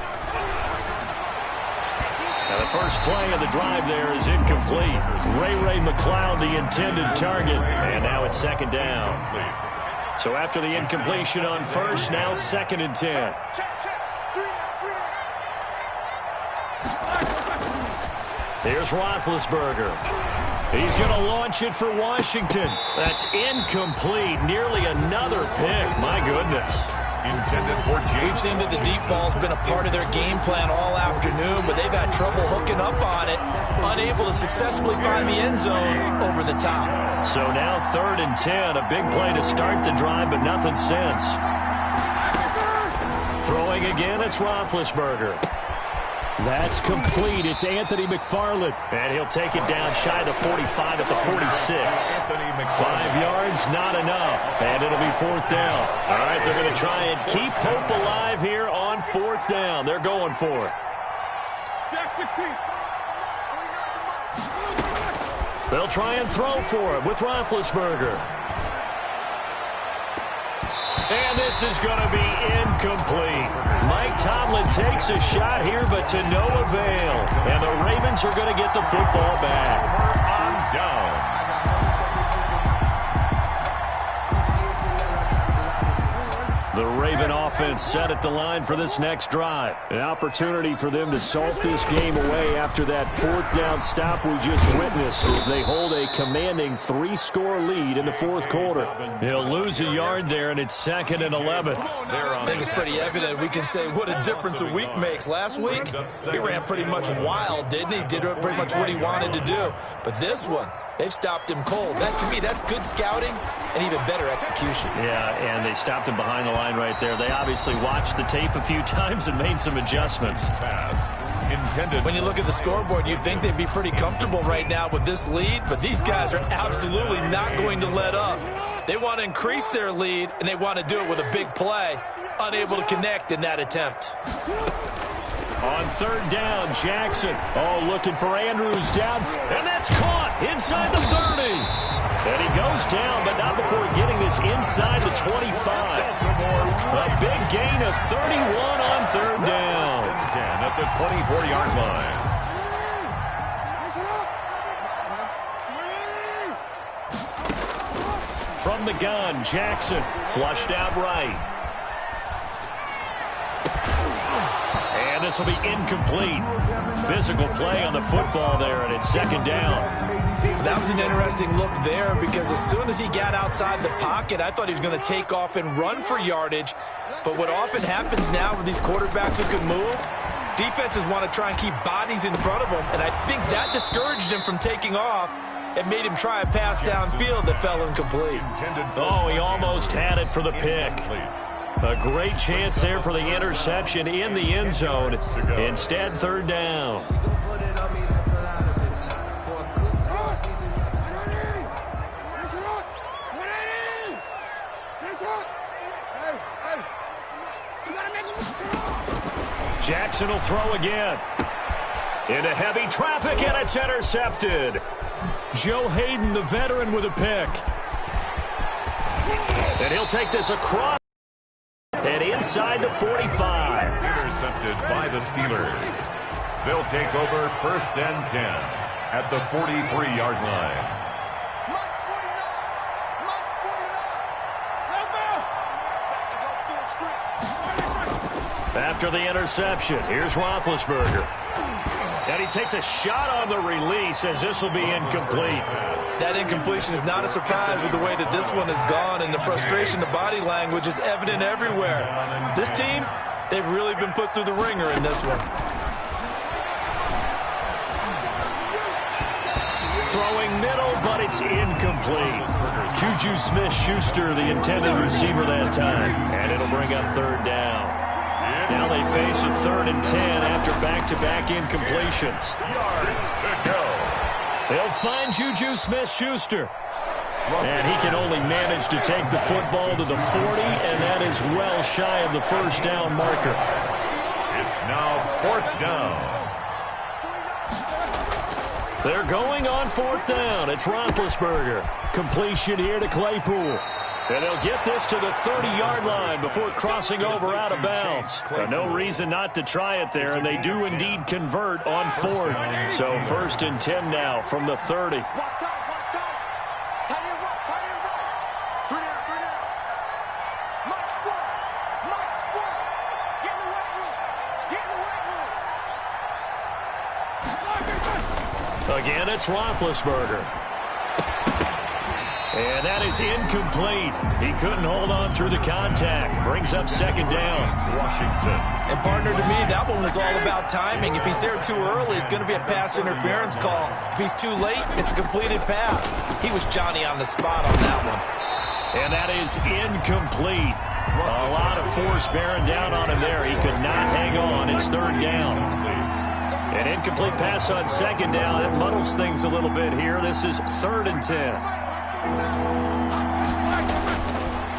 Now the first play of the drive there is incomplete. Ray McLeod, the intended target. And now it's second down. So after the incompletion on first, now 2nd and 10. Here's Roethlisberger. He's going to launch it for Washington. That's incomplete. Nearly another pick. My goodness. Intended for James. We've seen that the deep ball's been a part of their game plan all afternoon, but they've had trouble hooking up on it, unable to successfully find the end zone over the top. So now 3rd and 10. A big play to start the drive, but nothing since. Throwing again, it's Roethlisberger. That's complete. It's Anthony McFarland. And he'll take it down shy of the 45 at the 46. 5 yards, not enough. And it'll be 4th down. All right, they're going to try and keep hope alive here on 4th down. They're going for it. They'll try and throw for it with Roethlisberger. And this is going to be incomplete. Mike Tomlin takes a shot here, but to no avail. And the Ravens are going to get the football back. On down. The Raven offense set at the line for this next drive. An opportunity for them to salt this game away after that 4th down stop we just witnessed as they hold a commanding 3-score lead in the 4th quarter. He'll lose a yard there, and it's 2nd and 11. I think it's pretty evident. We can say what a difference a week makes. Last week, he ran pretty much wild, didn't he? Did pretty much what he wanted to do. But this one, they've stopped him cold. That, to me, that's good scouting and even better execution. Yeah, and they stopped him behind the line right there. They obviously watched the tape a few times and made some adjustments. When you look at the scoreboard, you'd think they'd be pretty comfortable right now with this lead, but these guys are absolutely not going to let up. They want to increase their lead, and they want to do it with a big play. Unable to connect in that attempt. On 3rd down, Jackson. Oh, looking for Andrews down. And that's caught inside the 30. And he goes down, but not before getting this inside the 25. A big gain of 31 on 3rd down. 10 at the 24-yard line. From the gun, Jackson flushed out right. And this will be incomplete. Physical play on the football there, and it's 2nd down. That was an interesting look there because as soon as he got outside the pocket, I thought he was going to take off and run for yardage. But what often happens now with these quarterbacks who can move, defenses want to try and keep bodies in front of them, and I think that discouraged him from taking off and made him try a pass downfield that fell incomplete. Oh, he almost had it for the pick. A great chance there for the interception in the end zone. Instead, 3rd down. Jackson will throw again. Into heavy traffic, and it's intercepted. Joe Hayden, the veteran, with a pick. And he'll take this across. And inside the 45. intercepted by the Steelers. They'll take over 1st and 10 at the 43-yard line. After the interception, here's Roethlisberger. And he takes a shot on the release as this will be incomplete. That incompletion is not a surprise with the way that this one has gone, and the frustration, the body language is evident everywhere. This team, they've really been put through the ringer in this one. Throwing middle, but it's incomplete. Juju Smith-Schuster, the intended receiver that time. And it'll bring up 3rd down. Now they face a 3rd and 10 after back-to-back incompletions. Yards to go. They'll find Juju Smith-Schuster. And he can only manage to take the football to the 40, and that is well shy of the 1st down marker. It's now 4th down. They're going on 4th down. It's Roethlisberger. Completion here to Claypool. And they'll get this to the 30-yard line before crossing over out of bounds. No reason not to try it there, and they do indeed convert on 4th. So 1st and 10 now from the 30. Again, it's Roethlisberger. And that is incomplete. He couldn't hold on through the contact. Brings up 2nd down. Washington. And partner, to me, that one was all about timing. If he's there too early, it's going to be a pass interference call. If he's too late, it's a completed pass. He was Johnny on the spot on that one. And that is incomplete. A lot of force bearing down on him there. He could not hang on. It's 3rd down. An incomplete pass on 2nd down. That muddles things a little bit here. This is 3rd and 10.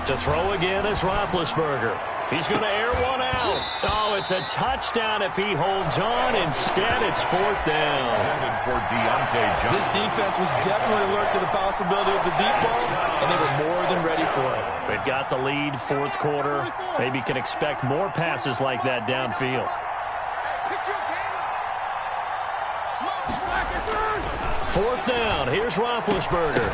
To throw again is Roethlisberger. He's going to air one out. Oh, it's a touchdown if he holds on. Instead, it's 4th down. This defense was definitely alert to the possibility of the deep ball, and they were more than ready for it. They've got the lead, 4th quarter. Maybe can expect more passes like that downfield. 4th down. Here's Roethlisberger.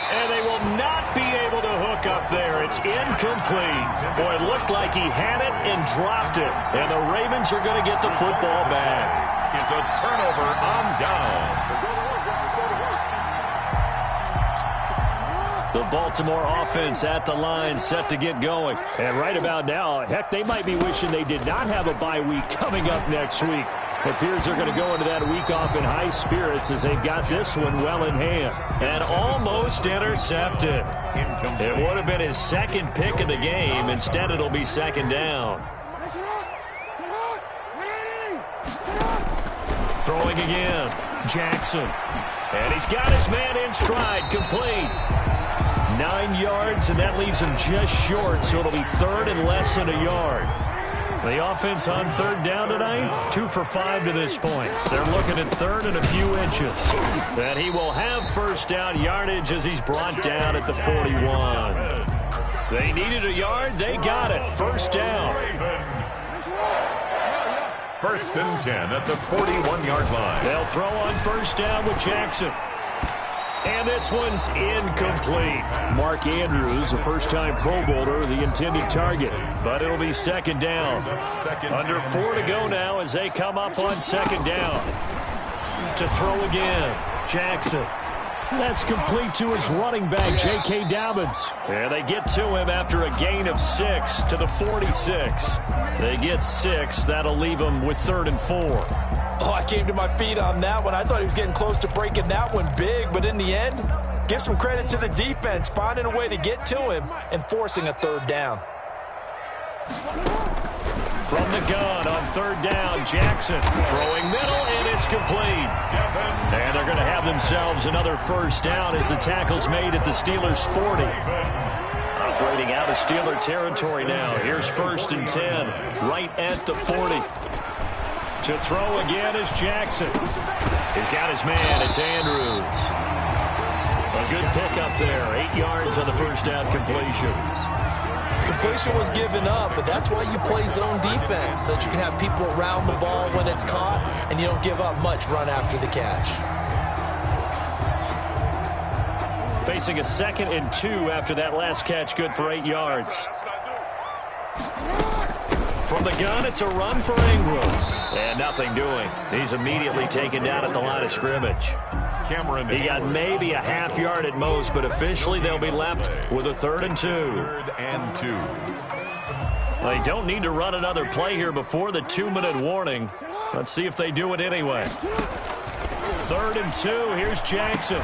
And they will not be able to hook up there. It's incomplete. Boy, it looked like he had it and dropped it. And the Ravens are going to get the football back. It's a turnover on down. The Baltimore offense at the line, set to get going. And right about now, heck, they might be wishing they did not have a bye week coming up next week. It appears they're going to go into that week off in high spirits as they've got this one well in hand. And almost intercepted. It would have been his 2nd pick of the game. Instead, it'll be 2nd down. Throwing again. Jackson. And he's got his man in stride. Complete. 9 yards, and that leaves him just short, so it'll be 3rd and less than a yard. The offense on 3rd down tonight, 2 for 5 to this point. They're looking at 3rd and a few inches. And he will have 1st down yardage as he's brought down at the 41. They needed a yard. They got it. 1st down. 1st and 10 at the 41-yard line. They'll throw on 1st down with Jackson. And this one's incomplete. Mark Andrews, a first-time Pro Bowler, the intended target. But it'll be 2nd down. Under 4 to go now as they come up on 2nd down. To throw again, Jackson. That's complete to his running back, J.K. Dobbins. And they get to him after a gain of 6 to the 46. They get 6. That'll leave them with 3rd and 4. Oh, I came to my feet on that one. I thought he was getting close to breaking that one big, but in the end, give some credit to the defense, finding a way to get to him and forcing a 3rd down. From the gun on 3rd down, Jackson throwing middle, and it's complete. And they're going to have themselves another 1st down as the tackle's made at the Steelers' 40. Operating out of Steeler territory now. Here's 1st and 10, right at the 40. To throw again is Jackson. He's got his man. It's Andrews. A good pickup there. 8 yards on the 1st down completion. completion was given up, but that's why you play zone defense, so that you can have people around the ball when it's caught, and you don't give up much run after the catch. Facing a 2nd and 2 after that last catch, good for 8 yards. From the gun, it's a run for Ingram. And nothing doing. He's immediately taken down at the line of scrimmage. He got maybe a half yard at most, but officially they'll be left with a 3rd and 2. 3rd and 2. They don't need to run another play here before the 2-minute warning. Let's see if they do it anyway. 3rd and 2. Here's Jackson.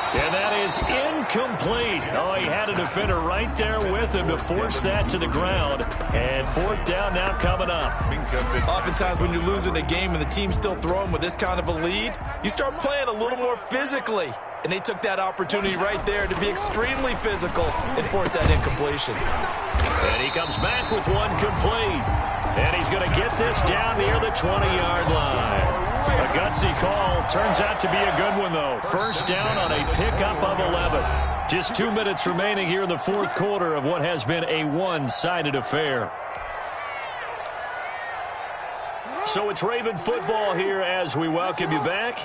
And that is incomplete. Oh, he had a defender right there with him to force that to the ground. And 4th down now coming up. Oftentimes when you're losing a game and the team's still throwing with this kind of a lead, you start playing a little more physically. And they took that opportunity right there to be extremely physical and force that incompletion. And he comes back with one complete. And he's going to get this down near the 20-yard line. A gutsy call. Turns out to be a good one, though. 1st down on a pickup of 11. Just 2 minutes remaining here in the 4th quarter of what has been a one-sided affair. So it's Raven football here as we welcome you back.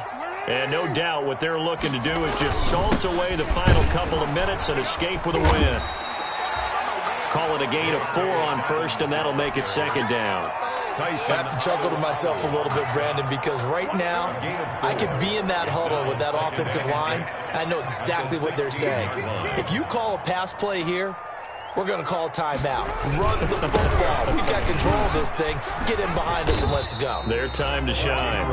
And no doubt what they're looking to do is just salt away the final couple of minutes and escape with a win. Call it a gain of 4 on 1st, and that'll make it 2nd down. I have to chuckle to myself a little bit, Brandon, because right now I could be in that huddle with that offensive line. I know exactly what they're saying. If you call a pass play here, we're going to call timeout. Run the football. We've got control of this thing. Get in behind us and let's go. Their time to shine.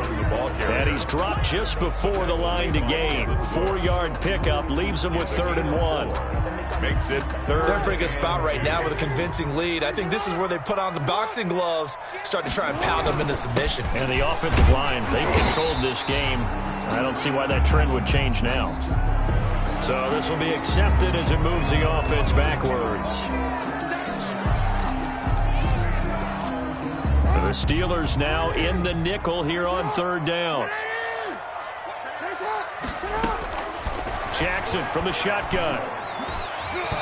And he's dropped just before the line to gain. 4-yard pickup leaves him with 3rd and 1. Makes it 3rd. They're in a pretty good spot right now with a convincing lead. I think this is where they put on the boxing gloves, start to try and pound them into submission. And the offensive line, they've controlled this game. I don't see why that trend would change now. So this will be accepted as it moves the offense backwards. The Steelers now in the nickel here on 3rd down. Jackson from the shotgun.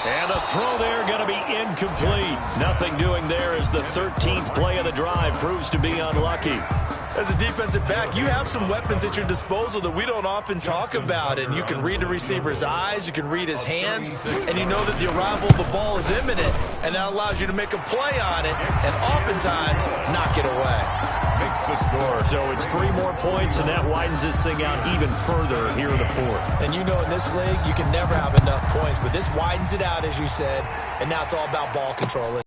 And the throw there going to be incomplete. Nothing doing there as the 13th play of the drive proves to be unlucky. As a defensive back, you have some weapons at your disposal that we don't often talk about. And you can read the receiver's eyes, you can read his hands, and you know that the arrival of the ball is imminent. And that allows you to make a play on it and oftentimes knock it away. Makes the score. So it's 3 more points, and that widens this thing out even further here in the 4th. And you know in this league, you can never have enough points. But this widens it out, as you said, and now it's all about ball control.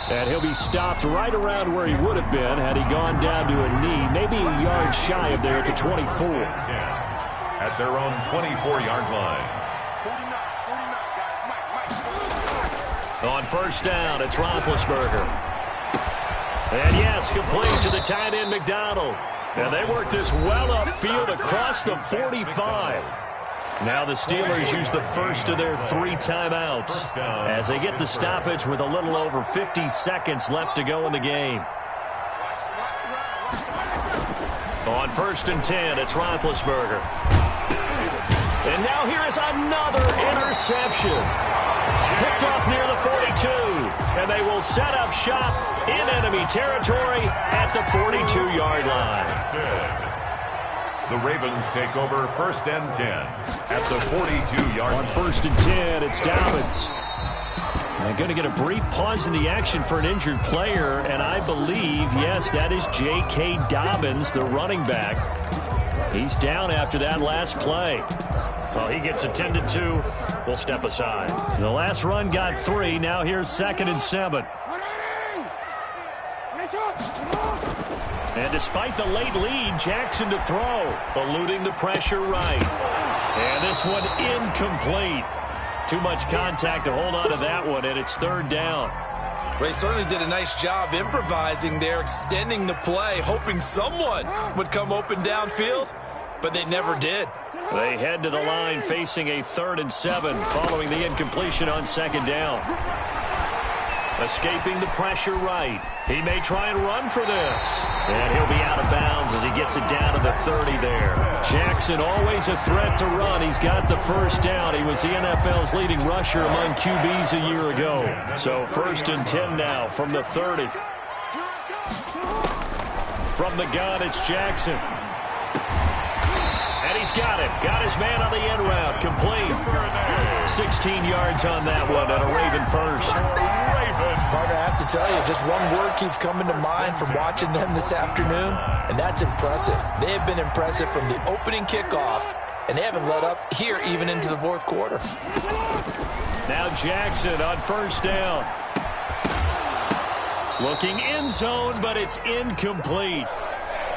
And he'll be stopped right around where he would have been had he gone down to a knee, maybe a yard shy of there at the 24. At their own 24-yard line. On 1st down, it's Roethlisberger. And yes, complete to the tight end McDonald. And they work this well upfield across the 45. Now the Steelers use the first of their 3 timeouts as they get the stoppage with a little over 50 seconds left to go in the game. On 1st and 10, it's Roethlisberger. And now here is another interception. Picked off near the 42. And they will set up shop in enemy territory at the 42-yard line. The Ravens take over 1st and 10 at the 42-yard line. On 1st and 10, it's Dobbins. They're going to get a brief pause in the action for an injured player, and I believe, yes, that is J.K. Dobbins, the running back. He's down after that last play. Well, he gets attended to. We'll step aside. The last run got 3. Now here's 2nd and 7. And despite the late lead, Jackson to throw, eluding the pressure right. And this one incomplete. Too much contact to hold on to that one, and it's 3rd down. Ray certainly did a nice job improvising there, extending the play, hoping someone would come open downfield, but they never did. They head to the line facing a 3rd and 7 following the incompletion on 2nd down. Escaping the pressure right. He may try and run for this. And he'll be out of bounds as he gets it down to the 30 there. Jackson always a threat to run. He's got the first down. He was the NFL's leading rusher among QBs a year ago. So 1st and 10 now from the 30. From the gun, it's Jackson. And he's got it. Got his man on the end route. Complete. 16 yards on that one and a Raven first. Partner, I have to tell you, just one word keeps coming to mind from watching them this afternoon, and that's impressive. They have been impressive from the opening kickoff, and they haven't let up here even into the 4th quarter. Now Jackson on 1st down. Looking end zone, but it's incomplete.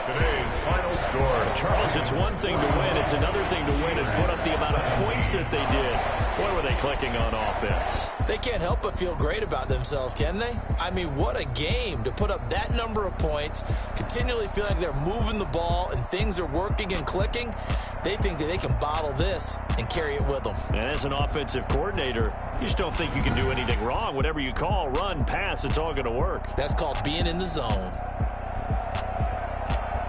Today's final score. Charles, it's one thing to win. It's another thing to win and put up the amount of points that they did. Boy, were they clicking on offense. They can't help but feel great about themselves, can they? I mean, what a game to put up that number of points, continually feel like they're moving the ball and things are working and clicking. They think that they can bottle this and carry it with them. And as an offensive coordinator, you just don't think you can do anything wrong. Whatever you call, run, pass, it's all going to work. That's called being in the zone.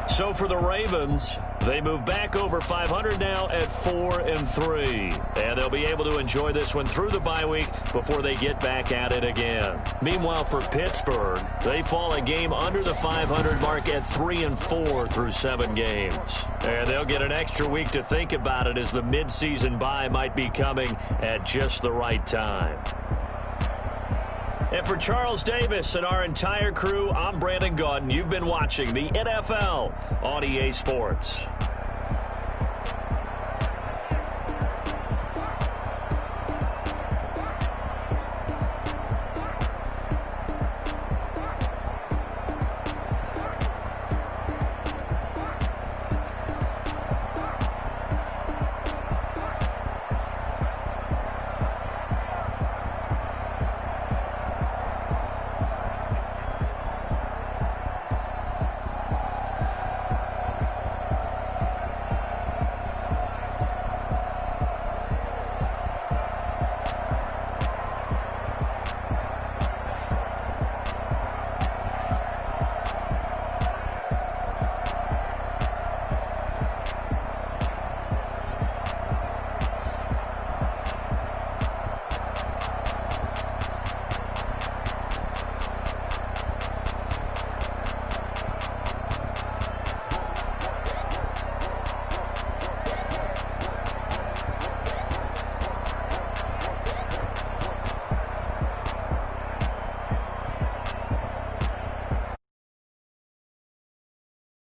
So for the Ravens, they move back over 500 now at 4-3. And they'll be able to enjoy this one through the bye week before they get back at it again. Meanwhile, for Pittsburgh, they fall a game under the 500 mark at 3-4 through 7 games. And they'll get an extra week to think about it as the midseason bye might be coming at just the right time. And for Charles Davis and our entire crew, I'm Brandon Gaudin. You've been watching the NFL on EA Sports.